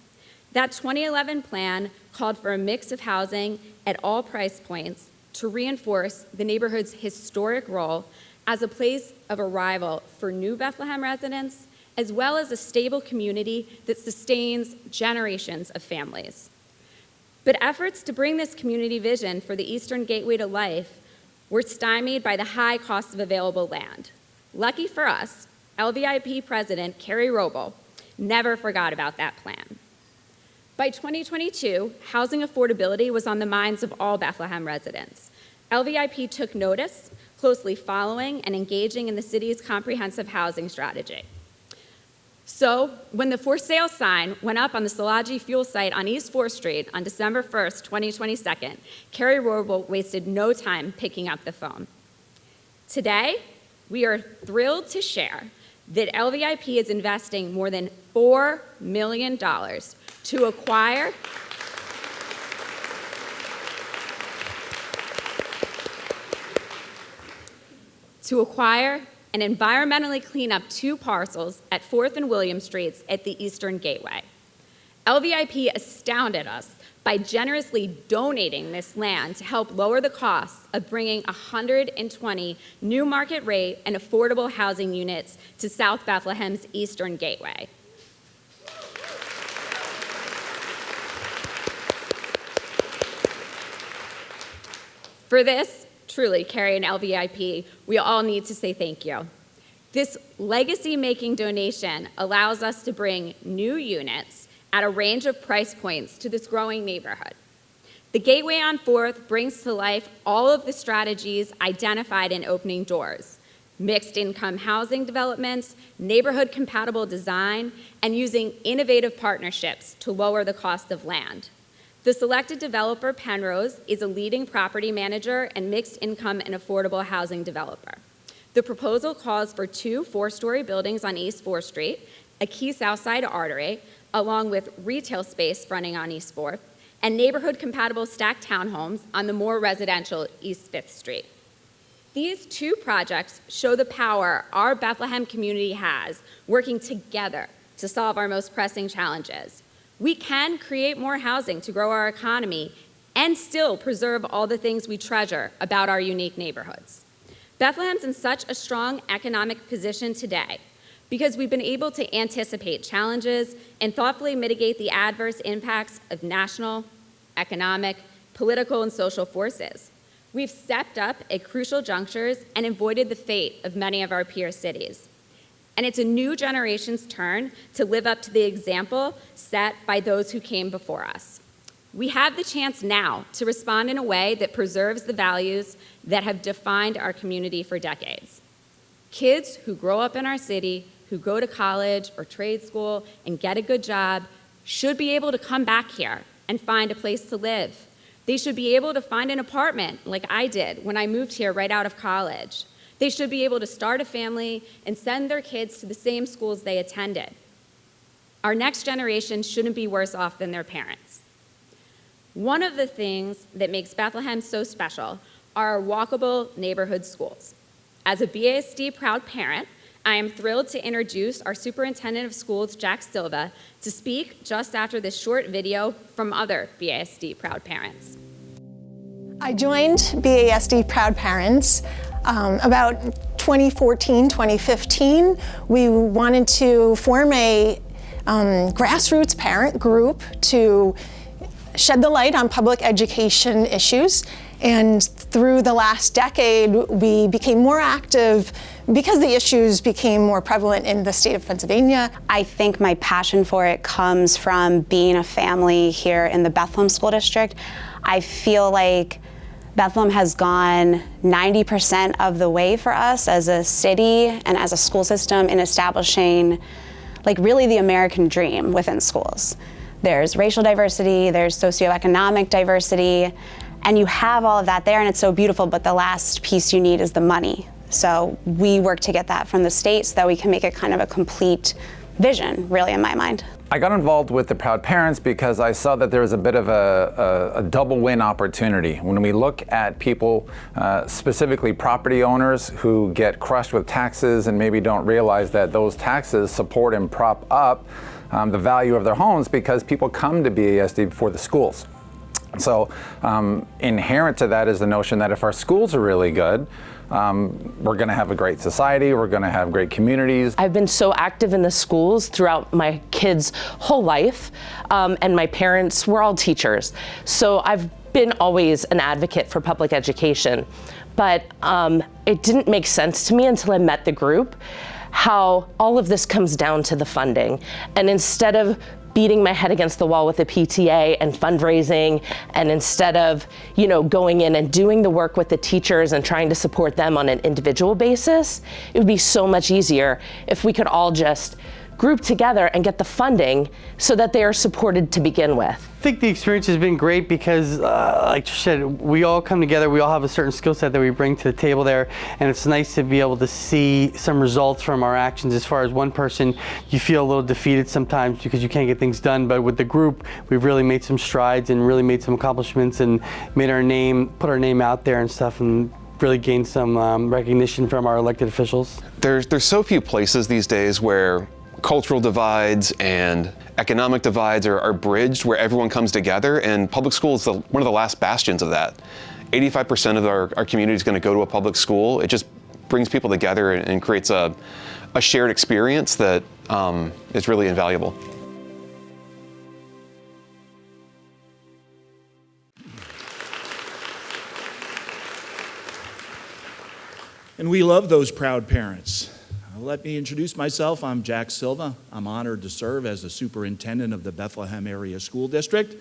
That 2011 plan called for a mix of housing at all price points to reinforce the neighborhood's historic role as a place of arrival for new Bethlehem residents, as well as a stable community that sustains generations of families. But efforts to bring this community vision for the Eastern Gateway to life were stymied by the high cost of available land. Lucky for us, LVIP President Carrie Roble never forgot about that plan. By 2022, housing affordability was on the minds of all Bethlehem residents. LVIP took notice, closely following and engaging in the city's comprehensive housing strategy. So, when the for sale sign went up on the Szilagyi fuel site on East 4th Street on December 1st, 2022, Carrie Roble wasted no time picking up the phone. Today, we are thrilled to share that LVIP is investing more than $4 million to acquire and environmentally clean up 2 parcels at 4th and William Streets at the Eastern Gateway. LVIP astounded us by generously donating this land to help lower the costs of bringing 120 new market rate and affordable housing units to South Bethlehem's Eastern Gateway. For this, truly, Carrie and LVIP, we all need to say thank you. This legacy-making donation allows us to bring new units at a range of price points to this growing neighborhood. The Gateway on 4th brings to life all of the strategies identified in Opening Doors: mixed-income housing developments, neighborhood-compatible design, and using innovative partnerships to lower the cost of land. The selected developer, Penrose, is a leading property manager and mixed-income and affordable housing developer. The proposal calls for 2 4-story buildings on East 4th Street, a key Southside artery, along with retail space fronting on East 4th, and neighborhood-compatible stacked townhomes on the more residential East 5th Street. These 2 projects show the power our Bethlehem community has working together to solve our most pressing challenges. We can create more housing to grow our economy and still preserve all the things we treasure about our unique neighborhoods. Bethlehem's in such a strong economic position today because we've been able to anticipate challenges and thoughtfully mitigate the adverse impacts of national, economic, political, and social forces. We've stepped up at crucial junctures and avoided the fate of many of our peer cities. And it's a new generation's turn to live up to the example set by those who came before us. We have the chance now to respond in a way that preserves the values that have defined our community for decades. Kids who grow up in our city, who go to college or trade school and get a good job, should be able to come back here and find a place to live. They should be able to find an apartment like I did when I moved here right out of college. They should be able to start a family and send their kids to the same schools they attended. Our next generation shouldn't be worse off than their parents. One of the things that makes Bethlehem so special are our walkable neighborhood schools. As a BASD proud parent, I am thrilled to introduce our Superintendent of Schools, Jack Silva, to speak just after this short video from other BASD proud parents. I joined BASD Proud Parents about 2014, 2015. We wanted to form a grassroots parent group to shed the light on public education issues. And through the last decade, we became more active because the issues became more prevalent in the state of Pennsylvania. I think my passion for it comes from being a family here in the Bethlehem School District. I feel like Bethlehem has gone 90% of the way for us as a city and as a school system in establishing like really the American dream within schools. There's racial diversity, there's socioeconomic diversity, and you have all of that there and it's so beautiful, but the last piece you need is the money. So we work to get that from the state so that we can make it kind of a complete vision, really, in my mind. I got involved with the Proud Parents because I saw that there was a bit of a double win opportunity. When we look at people, specifically property owners who get crushed with taxes and maybe don't realize that those taxes support and prop up the value of their homes because people come to BASD before the schools. So inherent to that is the notion that if our schools are really good, we're going to have a great society, we're going to have great communities. I've been so active in the schools throughout my kids' whole life, and my parents were all teachers. So I've been always an advocate for public education. But it didn't make sense to me until I met the group how all of this comes down to the funding. And instead of beating my head against the wall with the PTA and fundraising, and instead of, going in and doing the work with the teachers and trying to support them on an individual basis, it would be so much easier if we could all just group together and get the funding so that they are supported to begin with. I think the experience has been great because, like you said, we all come together, we all have a certain skill set that we bring to the table there, and it's nice to be able to see some results from our actions. As far as one person, you feel a little defeated sometimes because you can't get things done, but with the group, we've really made some strides and really made some accomplishments and made our name, put our name out there and stuff, and really gained some recognition from our elected officials. There's so few places these days where cultural divides and economic divides are bridged, where everyone comes together, and public school is one of the last bastions of that. 85% of our community is going to go to a public school. It just brings people together and creates a shared experience that is really invaluable. And we love those proud parents. Let me introduce myself. I'm Jack Silva. I'm honored to serve as the superintendent of the Bethlehem Area School District.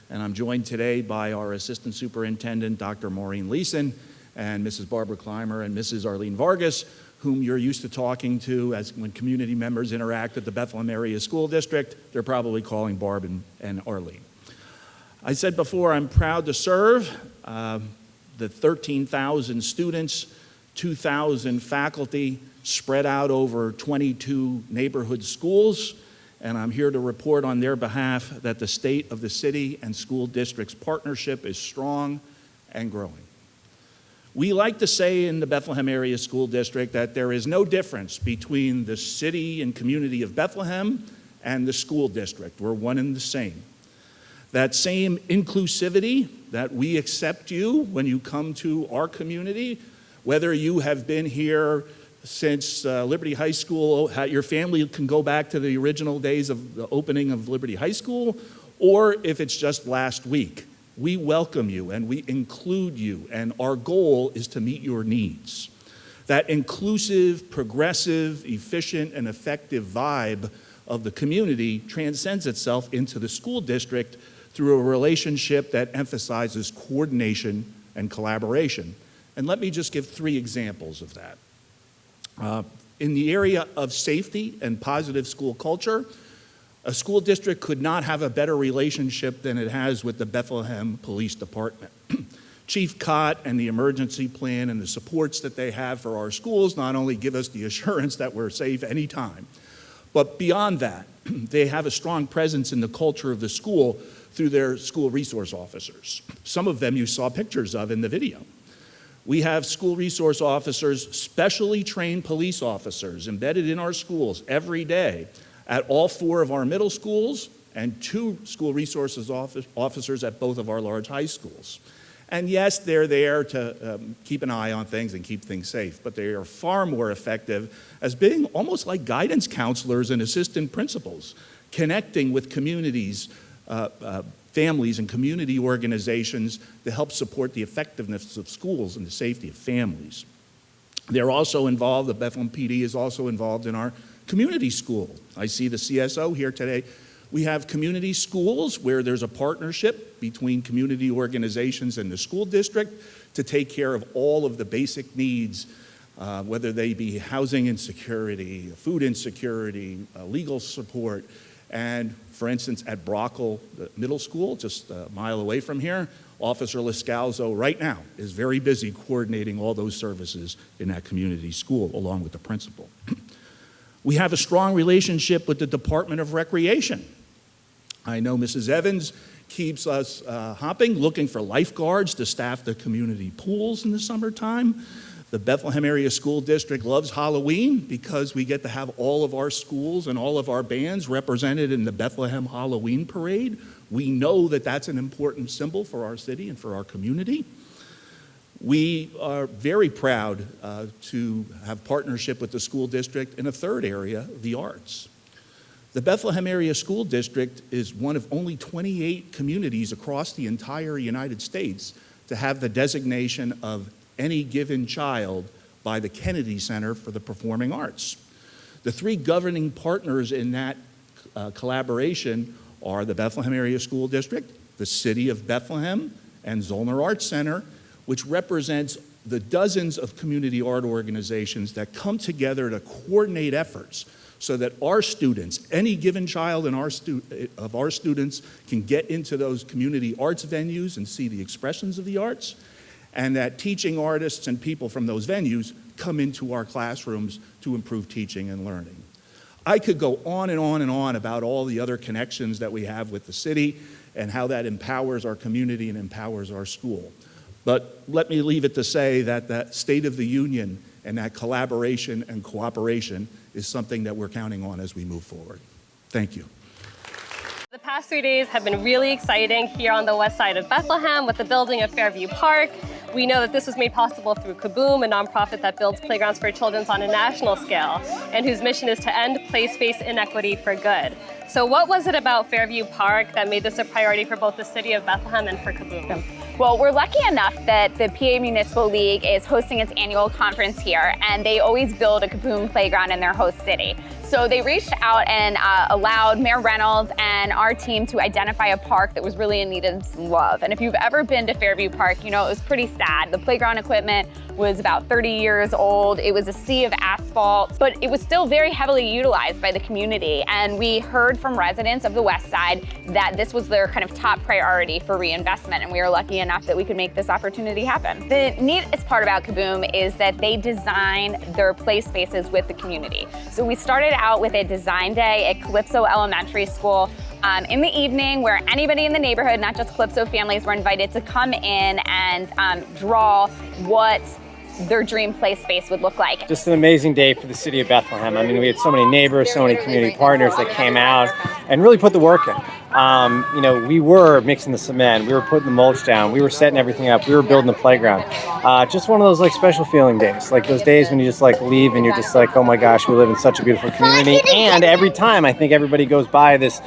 And I'm joined today by our assistant superintendent, Dr. Maureen Leeson, and Mrs. Barbara Clymer and Mrs. Arlene Vargas, whom you're used to talking to as when community members interact at the Bethlehem Area School District. They're probably calling Barb and Arlene. I said before, I'm proud to serve the 13,000 students, 2,000 faculty, spread out over 22 neighborhood schools, and I'm here to report on their behalf that the state of the city and school district's partnership is strong and growing. We like to say in the Bethlehem Area School District that there is no difference between the city and community of Bethlehem and the school district. We're one and the same. That same inclusivity, that we accept you when you come to our community, whether you have been here since Liberty High School, your family can go back to the original days of the opening of Liberty High School, or if it's just last week. We welcome you and we include you, and our goal is to meet your needs. That inclusive, progressive, efficient, and effective vibe of the community transcends itself into the school district through a relationship that emphasizes coordination and collaboration. And let me just give 3 examples of that. In the area of safety and positive school culture, a school district could not have a better relationship than it has with the Bethlehem Police Department. Chief Cott and the emergency plan and the supports that they have for our schools not only give us the assurance that we're safe anytime, but beyond that, they have a strong presence in the culture of the school through their school resource officers. Some of them you saw pictures of in the video. We have school resource officers, specially trained police officers embedded in our schools every day at all 4 of our middle schools and 2 school resources officers at both of our large high schools. And yes, they're there to keep an eye on things and keep things safe, but they are far more effective as being almost like guidance counselors and assistant principals, connecting with communities, families and community organizations to help support the effectiveness of schools and the safety of families. They're also involved, the Bethlehem PD is also involved in our community school. I see the CSO here today. We have community schools where there's a partnership between community organizations and the school district to take care of all of the basic needs, whether they be housing insecurity, food insecurity, legal support. And for instance, at Brockle Middle School, just a mile away from here, Officer Liscalzo right now is very busy coordinating all those services in that community school along with the principal. We have a strong relationship with the Department of Recreation. I know Mrs. Evans keeps us hopping, looking for lifeguards to staff the community pools in the summertime. The Bethlehem Area School District loves Halloween because we get to have all of our schools and all of our bands represented in the Bethlehem Halloween Parade. We know that that's an important symbol for our city and for our community. We are very proud to have partnership with the school district in a third area, the arts. The Bethlehem Area School District is one of only 28 communities across the entire United States to have the designation of any given child by the Kennedy Center for the Performing Arts. The three governing partners in that collaboration are the Bethlehem Area School District, the City of Bethlehem, and Zollner Arts Center, which represents the dozens of community art organizations that come together to coordinate efforts so that our students, any given child of our students, can get into those community arts venues and see the expressions of the arts, and that teaching artists and people from those venues come into our classrooms to improve teaching and learning. I could go on and on and on about all the other connections that we have with the city and how that empowers our community and empowers our school. But let me leave it to say that that State of the Union and that collaboration and cooperation is something that we're counting on as we move forward. Thank you. The past 3 days have been really exciting here on the west side of Bethlehem with the building of Fairview Park. We know that this was made possible through Kaboom, a nonprofit that builds playgrounds for children on a national scale and whose mission is to end play space inequity for good. So what was it about Fairview Park that made this a priority for both the city of Bethlehem and for Kaboom? Well, we're lucky enough that the PA Municipal League is hosting its annual conference here, and they always build a Kaboom playground in their host city. So they reached out and allowed Mayor Reynolds and our team to identify a park that was really in need of some love. And if you've ever been to Fairview Park, you know it was pretty sad. The playground equipment was about 30 years old. It was a sea of asphalt, but it was still very heavily utilized by the community. And we heard from residents of the West Side that this was their kind of top priority for reinvestment, and we were lucky enough that we could make this opportunity happen. The neatest part about Kaboom is that they design their play spaces with the community. So we started out with a design day at Calypso Elementary School in the evening, where anybody in the neighborhood, not just Calypso families, were invited to come in and draw what their dream play space would look like. Just an amazing day for the city of Bethlehem. I mean, we had so many neighbors, so many community partners that came out and really put the work in. You know, we were mixing the cement, we were putting the mulch down, we were setting everything up, we were building the playground. Just one of those like special feeling days, like those days when you just like leave and you're just like, oh my gosh, we live in such a beautiful community. And every time I think everybody goes by this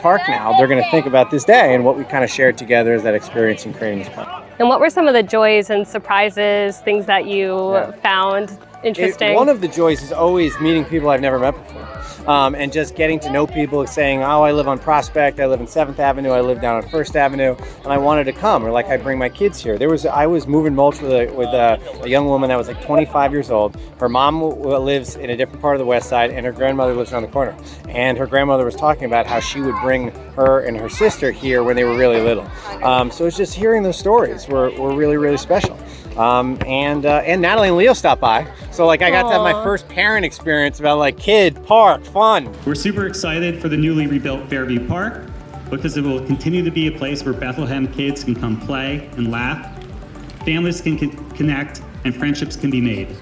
park now, they're going to think about this day and what we kind of shared together is that experience in creating this park. And what were some of the joys and surprises, things that you found interesting? One of the joys is always meeting people I've never met before. And just getting to know people, saying, oh, I live on Prospect, I live in 7th Avenue, I live down on 1st Avenue, and I wanted to come, or like I bring my kids here. I was moving mulch with a young woman that was like 25 years old. Her mom lives in a different part of the West Side, and her grandmother lives around the corner. And her grandmother was talking about how she would bring her and her sister here when they were really little. So it's just hearing those stories were really, really special. And Natalie and Leo stopped by. So like I got to have my first parent experience about like kid, park, fun. We're super excited for the newly rebuilt Fairview Park because it will continue to be a place where Bethlehem kids can come play and laugh, families can connect, and friendships can be made.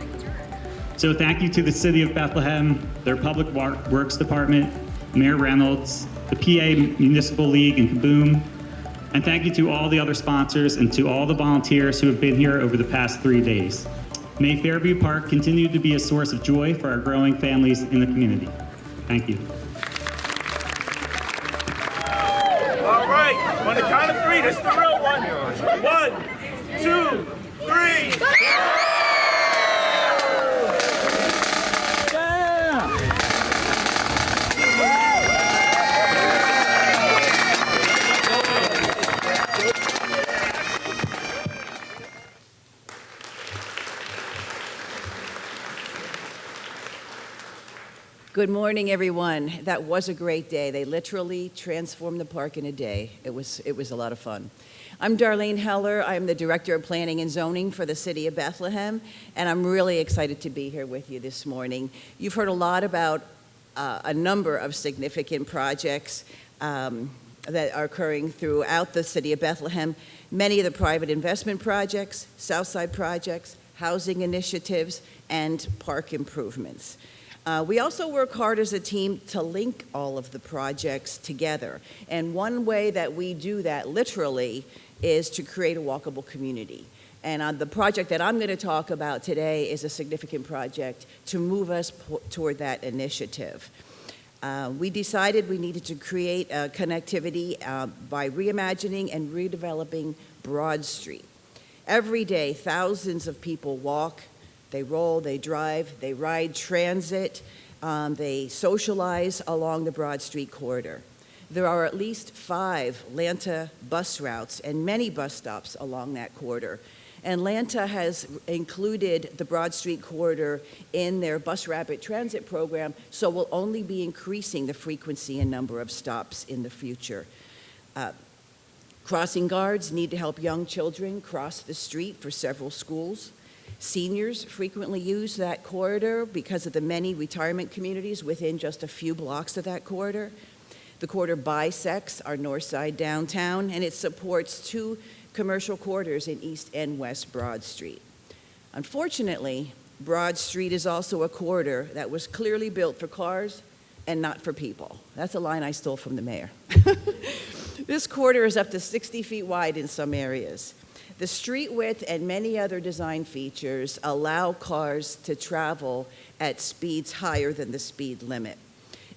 So thank you to the City of Bethlehem, their Public Works Department, Mayor Reynolds, the PA Municipal League, and Kaboom. And thank you to all the other sponsors and to all the volunteers who have been here over the past 3 days. May Fairview Park continue to be a source of joy for our growing families in the community. Thank you. All right, on the count of 3, this is the real one. 1, 2, 3. Good morning, everyone. That was a great day. They literally transformed the park in a day. It was a lot of fun. I'm Darlene Heller. I'm the Director of Planning and Zoning for the City of Bethlehem, and I'm really excited to be here with you this morning. You've heard a lot about a number of significant projects that are occurring throughout the city of Bethlehem. Many of the private investment projects, Southside projects, housing initiatives, and park improvements. We also work hard as a team to link all of the projects together. And one way that we do that literally is to create a walkable community. And the project that I'm going to talk about today is a significant project to move us toward that initiative. We decided we needed to create connectivity by reimagining and redeveloping Broad Street. Every day, thousands of people walk, they roll, they drive, they ride transit, they socialize along the Broad Street corridor. There are at least 5 Lanta bus routes and many bus stops along that corridor. And Lanta has included the Broad Street corridor in their bus rapid transit program, so we'll only be increasing the frequency and number of stops in the future. Crossing guards need to help young children cross the street for several schools. Seniors frequently use that corridor because of the many retirement communities within just a few blocks of that corridor. The corridor bisects our north side downtown, and it supports 2 commercial corridors in East and West Broad Street. Unfortunately, Broad Street is also a corridor that was clearly built for cars and not for people. That's a line I stole from the mayor. This corridor is up to 60 feet wide in some areas. The street width and many other design features allow cars to travel at speeds higher than the speed limit.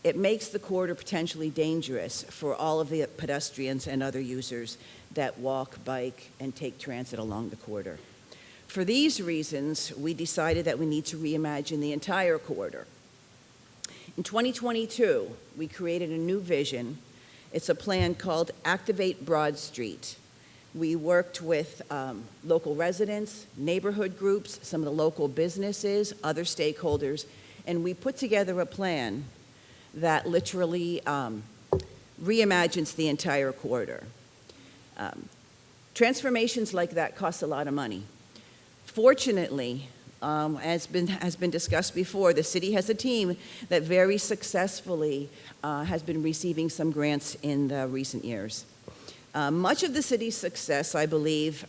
It makes the corridor potentially dangerous for all of the pedestrians and other users that walk, bike, and take transit along the corridor. For these reasons, we decided that we need to reimagine the entire corridor. In 2022, we created a new vision. It's a plan called Activate Broad Street. We worked with local residents, neighborhood groups, some of the local businesses, other stakeholders, and we put together a plan that literally reimagines the entire corridor. Transformations like that cost a lot of money. Fortunately, as has been discussed before, the city has a team that very successfully has been receiving some grants in the recent years. Much of the city's success, I believe,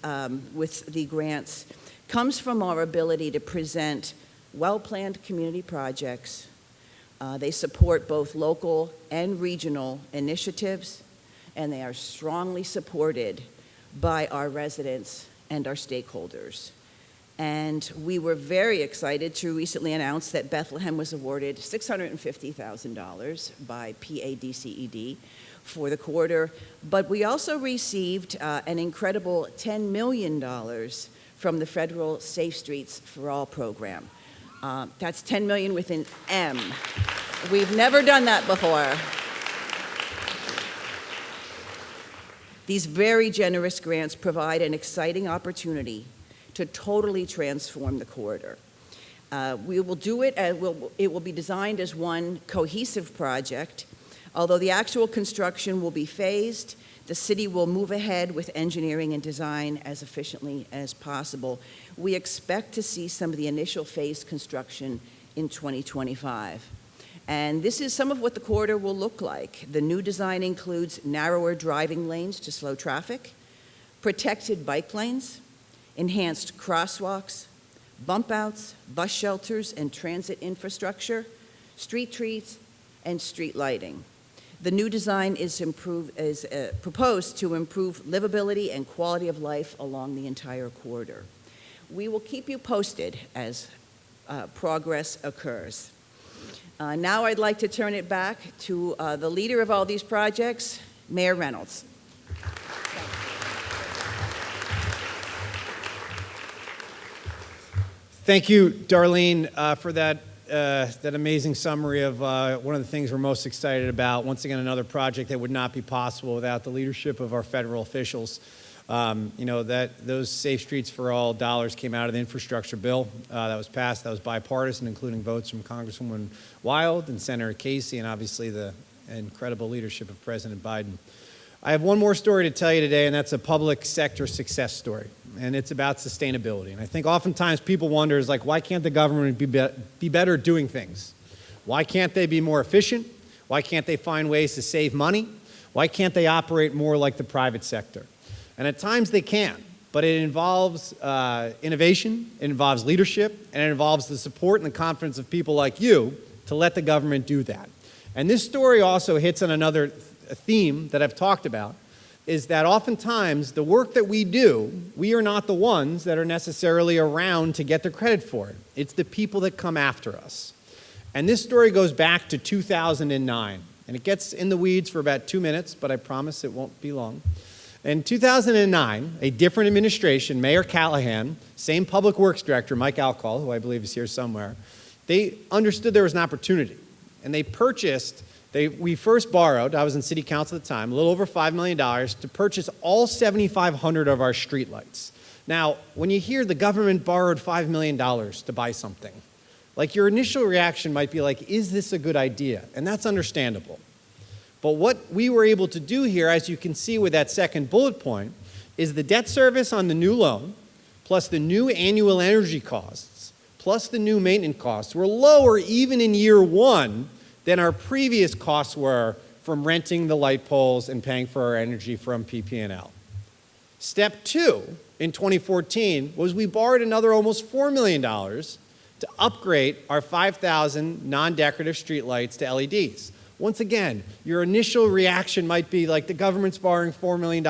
with the grants comes from our ability to present well-planned community projects. They support both local and regional initiatives, and they are strongly supported by our residents and our stakeholders. And we were very excited to recently announce that Bethlehem was awarded $650,000 by PADCED for the corridor, but we also received an incredible $10 million from the federal Safe Streets for All program. That's 10 million with an M. We've never done that before. These very generous grants provide an exciting opportunity to totally transform the corridor. We will do it, it will be designed as one cohesive project. Although the actual construction will be phased, the city will move ahead with engineering and design as efficiently as possible. We expect to see some of the initial phase construction in 2025. And this is some of what the corridor will look like. The new design includes narrower driving lanes to slow traffic, protected bike lanes, enhanced crosswalks, bump outs, bus shelters and transit infrastructure, street trees, and street lighting. The new design is proposed to improve livability and quality of life along the entire corridor. We will keep you posted as progress occurs. Now I'd like to turn it back to the leader of all these projects, Mayor Reynolds. Thank you, Darlene, for that amazing summary of one of the things we're most excited about. Once again, another project that would not be possible without the leadership of our federal officials. Those Safe Streets for All dollars came out of the infrastructure bill that was passed. That was bipartisan, including votes from Congresswoman Wild and Senator Casey, and obviously the incredible leadership of President Biden. I have one more story to tell you today, and that's a public sector success story, and it's about sustainability. And I think oftentimes people wonder, why can't the government be better at doing things? Why can't they be more efficient? Why can't they find ways to save money? Why can't they operate more like the private sector? And at times they can, but it involves innovation, it involves leadership, and it involves the support and the confidence of people like you to let the government do that. And this story also hits on another theme that I've talked about, is that oftentimes the work that we do, we are not the ones that are necessarily around to get the credit for it. It's the people that come after us. And this story goes back to 2009. And it gets in the weeds for about 2 minutes, but I promise it won't be long. In 2009, a different administration, Mayor Callahan, same public works director, Mike Alcall, who I believe is here somewhere, they understood there was an opportunity. And they purchased, we first borrowed, I was in city council at the time, a little over $5 million to purchase all 7,500 of our streetlights. Now, when you hear the government borrowed $5 million to buy something, like your initial reaction might be like, is this a good idea? And that's understandable. But what we were able to do here, as you can see with that second bullet point, is the debt service on the new loan, plus the new annual energy costs, plus the new maintenance costs were lower even in year one than our previous costs were from renting the light poles and paying for our energy from PP&L. Step two in 2014 was we borrowed another almost $4 million to upgrade our 5,000 non-decorative streetlights to LEDs. Once again, your initial reaction might be like the government's borrowing $4 million.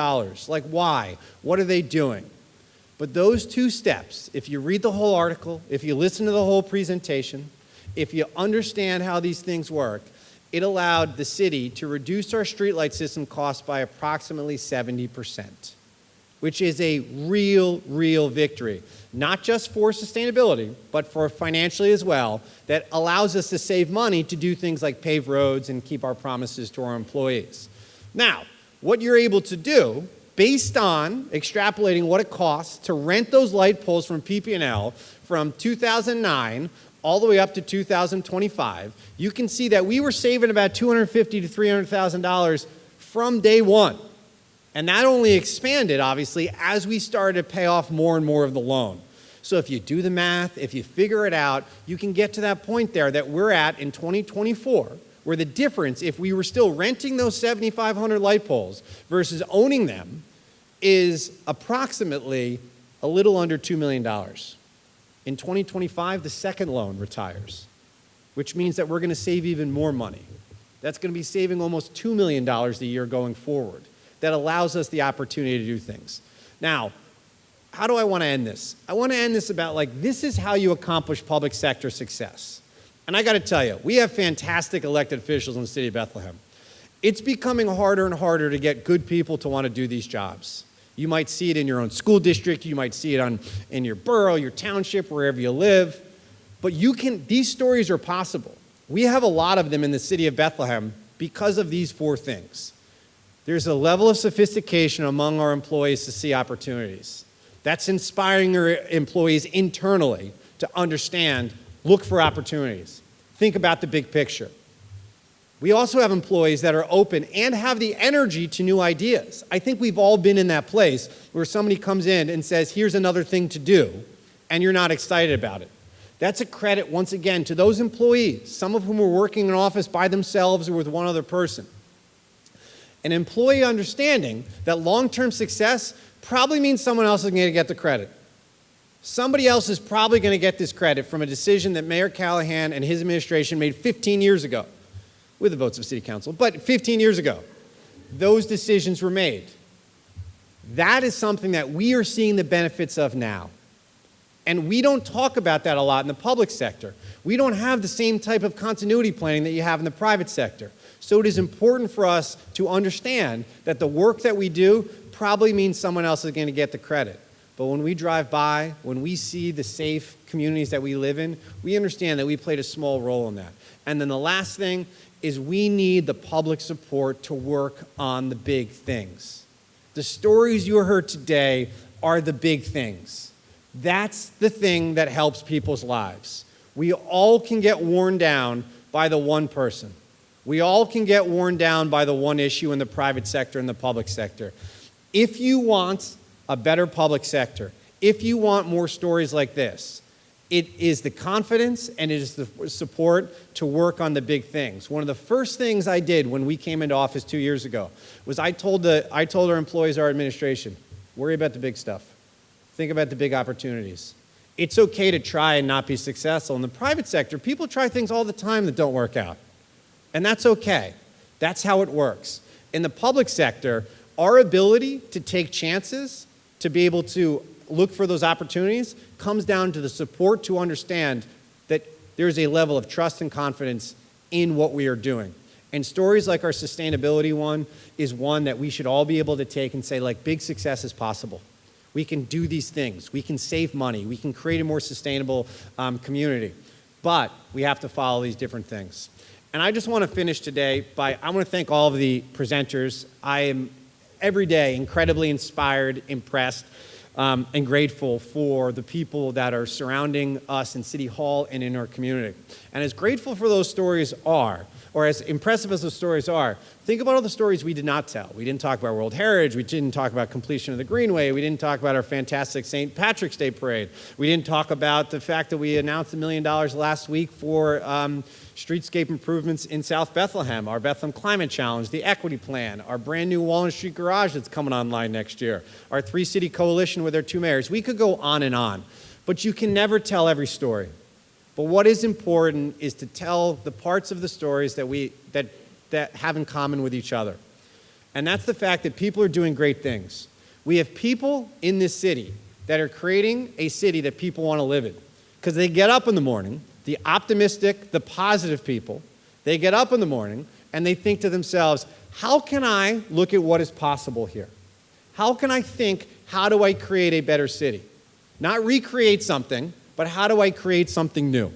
Like why? What are they doing? But those two steps, if you read the whole article, if you listen to the whole presentation, if you understand how these things work, it allowed the city to reduce our streetlight system costs by approximately 70%, which is a real victory. Not just for sustainability, but for financially as well, that allows us to save money to do things like pave roads and keep our promises to our employees. Now, what you're able to do, based on extrapolating what it costs to rent those light poles from PP&L from 2009 all the way up to 2025, you can see that we were saving about $250,000 to $300,000 from day one. And that only expanded, obviously, as we started to pay off more and more of the loan. So if you do the math, if you figure it out, you can get to that point there that we're at in 2024, where the difference, if we were still renting those 7,500 light poles versus owning them, is approximately a little under $2 million. In 2025, the second loan retires, which means that we're going to save even more money. That's going to be saving almost $2 million a year going forward. That allows us the opportunity to do things. Now, how do I want to end this? I want to end this about like, this is how you accomplish public sector success. And I got to tell you, we have fantastic elected officials in the city of Bethlehem. It's becoming harder and harder to get good people to want to do these jobs. You might see it in your own school district, you might see it in your borough, your township, wherever you live. But these stories are possible. We have a lot of them in the city of Bethlehem because of these four things. There's a level of sophistication among our employees to see opportunities. That's inspiring our employees internally to understand, look for opportunities. Think about the big picture. We also have employees that are open and have the energy to new ideas. I think we've all been in that place where somebody comes in and says, here's another thing to do, and you're not excited about it. That's a credit, once again, to those employees, some of whom are working in an office by themselves or with one other person. An employee understanding that long-term success probably means someone else is going to get the credit. Somebody else is probably going to get this credit from a decision that Mayor Callahan and his administration made 15 years ago, with the votes of City Council, but 15 years ago. Those decisions were made. That is something that we are seeing the benefits of now. And we don't talk about that a lot in the public sector. We don't have the same type of continuity planning that you have in the private sector. So it is important for us to understand that the work that we do probably means someone else is going to get the credit. But when we drive by, when we see the safe communities that we live in, we understand that we played a small role in that. And then the last thing is we need the public support to work on the big things. The stories you heard today are the big things. That's the thing that helps people's lives. We all can get worn down by the one person. We all can get worn down by the one issue in the private sector and the public sector. If you want a better public sector, if you want more stories like this, It is the confidence and it is the support to work on the big things. One of the first things I did when we came into office 2 years ago was I told our employees, our administration, worry about the big stuff. Think about the big opportunities. It's okay to try and not be successful. In the private sector, people try things all the time that don't work out. And that's okay. That's how it works. In the public sector, our ability to take chances, to be able to look for those opportunities, comes down to the support to understand that there's a level of trust and confidence in what we are doing. And stories like our sustainability one is one that we should all be able to take and say, like, big success is possible. We can do these things. We can save money. We can create a more sustainable community. But we have to follow these different things. And I just want to finish today by, I want to thank all of the presenters. I am every day incredibly inspired, impressed, and grateful for the people that are surrounding us in City Hall and in our community. And as grateful for those stories are, or as impressive as those stories are, think about all the stories we did not tell. We didn't talk about World Heritage. We didn't talk about completion of the Greenway. We didn't talk about our fantastic St. Patrick's Day Parade. We didn't talk about the fact that we announced $1 million last week for streetscape improvements in South Bethlehem, our Bethlehem Climate Challenge, the Equity Plan, our brand new Walnut Street Garage that's coming online next year, our 3-city coalition with our 2 mayors. We could go on and on, but you can never tell every story. But what is important is to tell the parts of the stories that have in common with each other. And that's the fact that people are doing great things. We have people in this city that are creating a city that people want to live in. Because they get up in the morning, the optimistic, the positive people, they get up in the morning and they think to themselves, how can I look at what is possible here? How can I think, how do I create a better city? Not recreate something, but how do I create something new?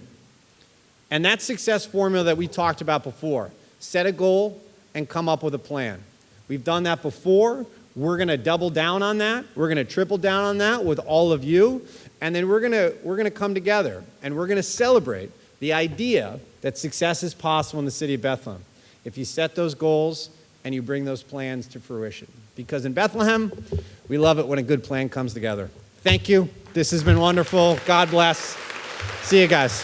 And that success formula that we talked about before, set a goal and come up with a plan. We've done that before. We're going to double down on that. We're going to triple down on that with all of you. And then we're going to come together and we're going to celebrate the idea that success is possible in the city of Bethlehem if you set those goals and you bring those plans to fruition. Because in Bethlehem, we love it when a good plan comes together. Thank you. This has been wonderful. God bless. See you guys.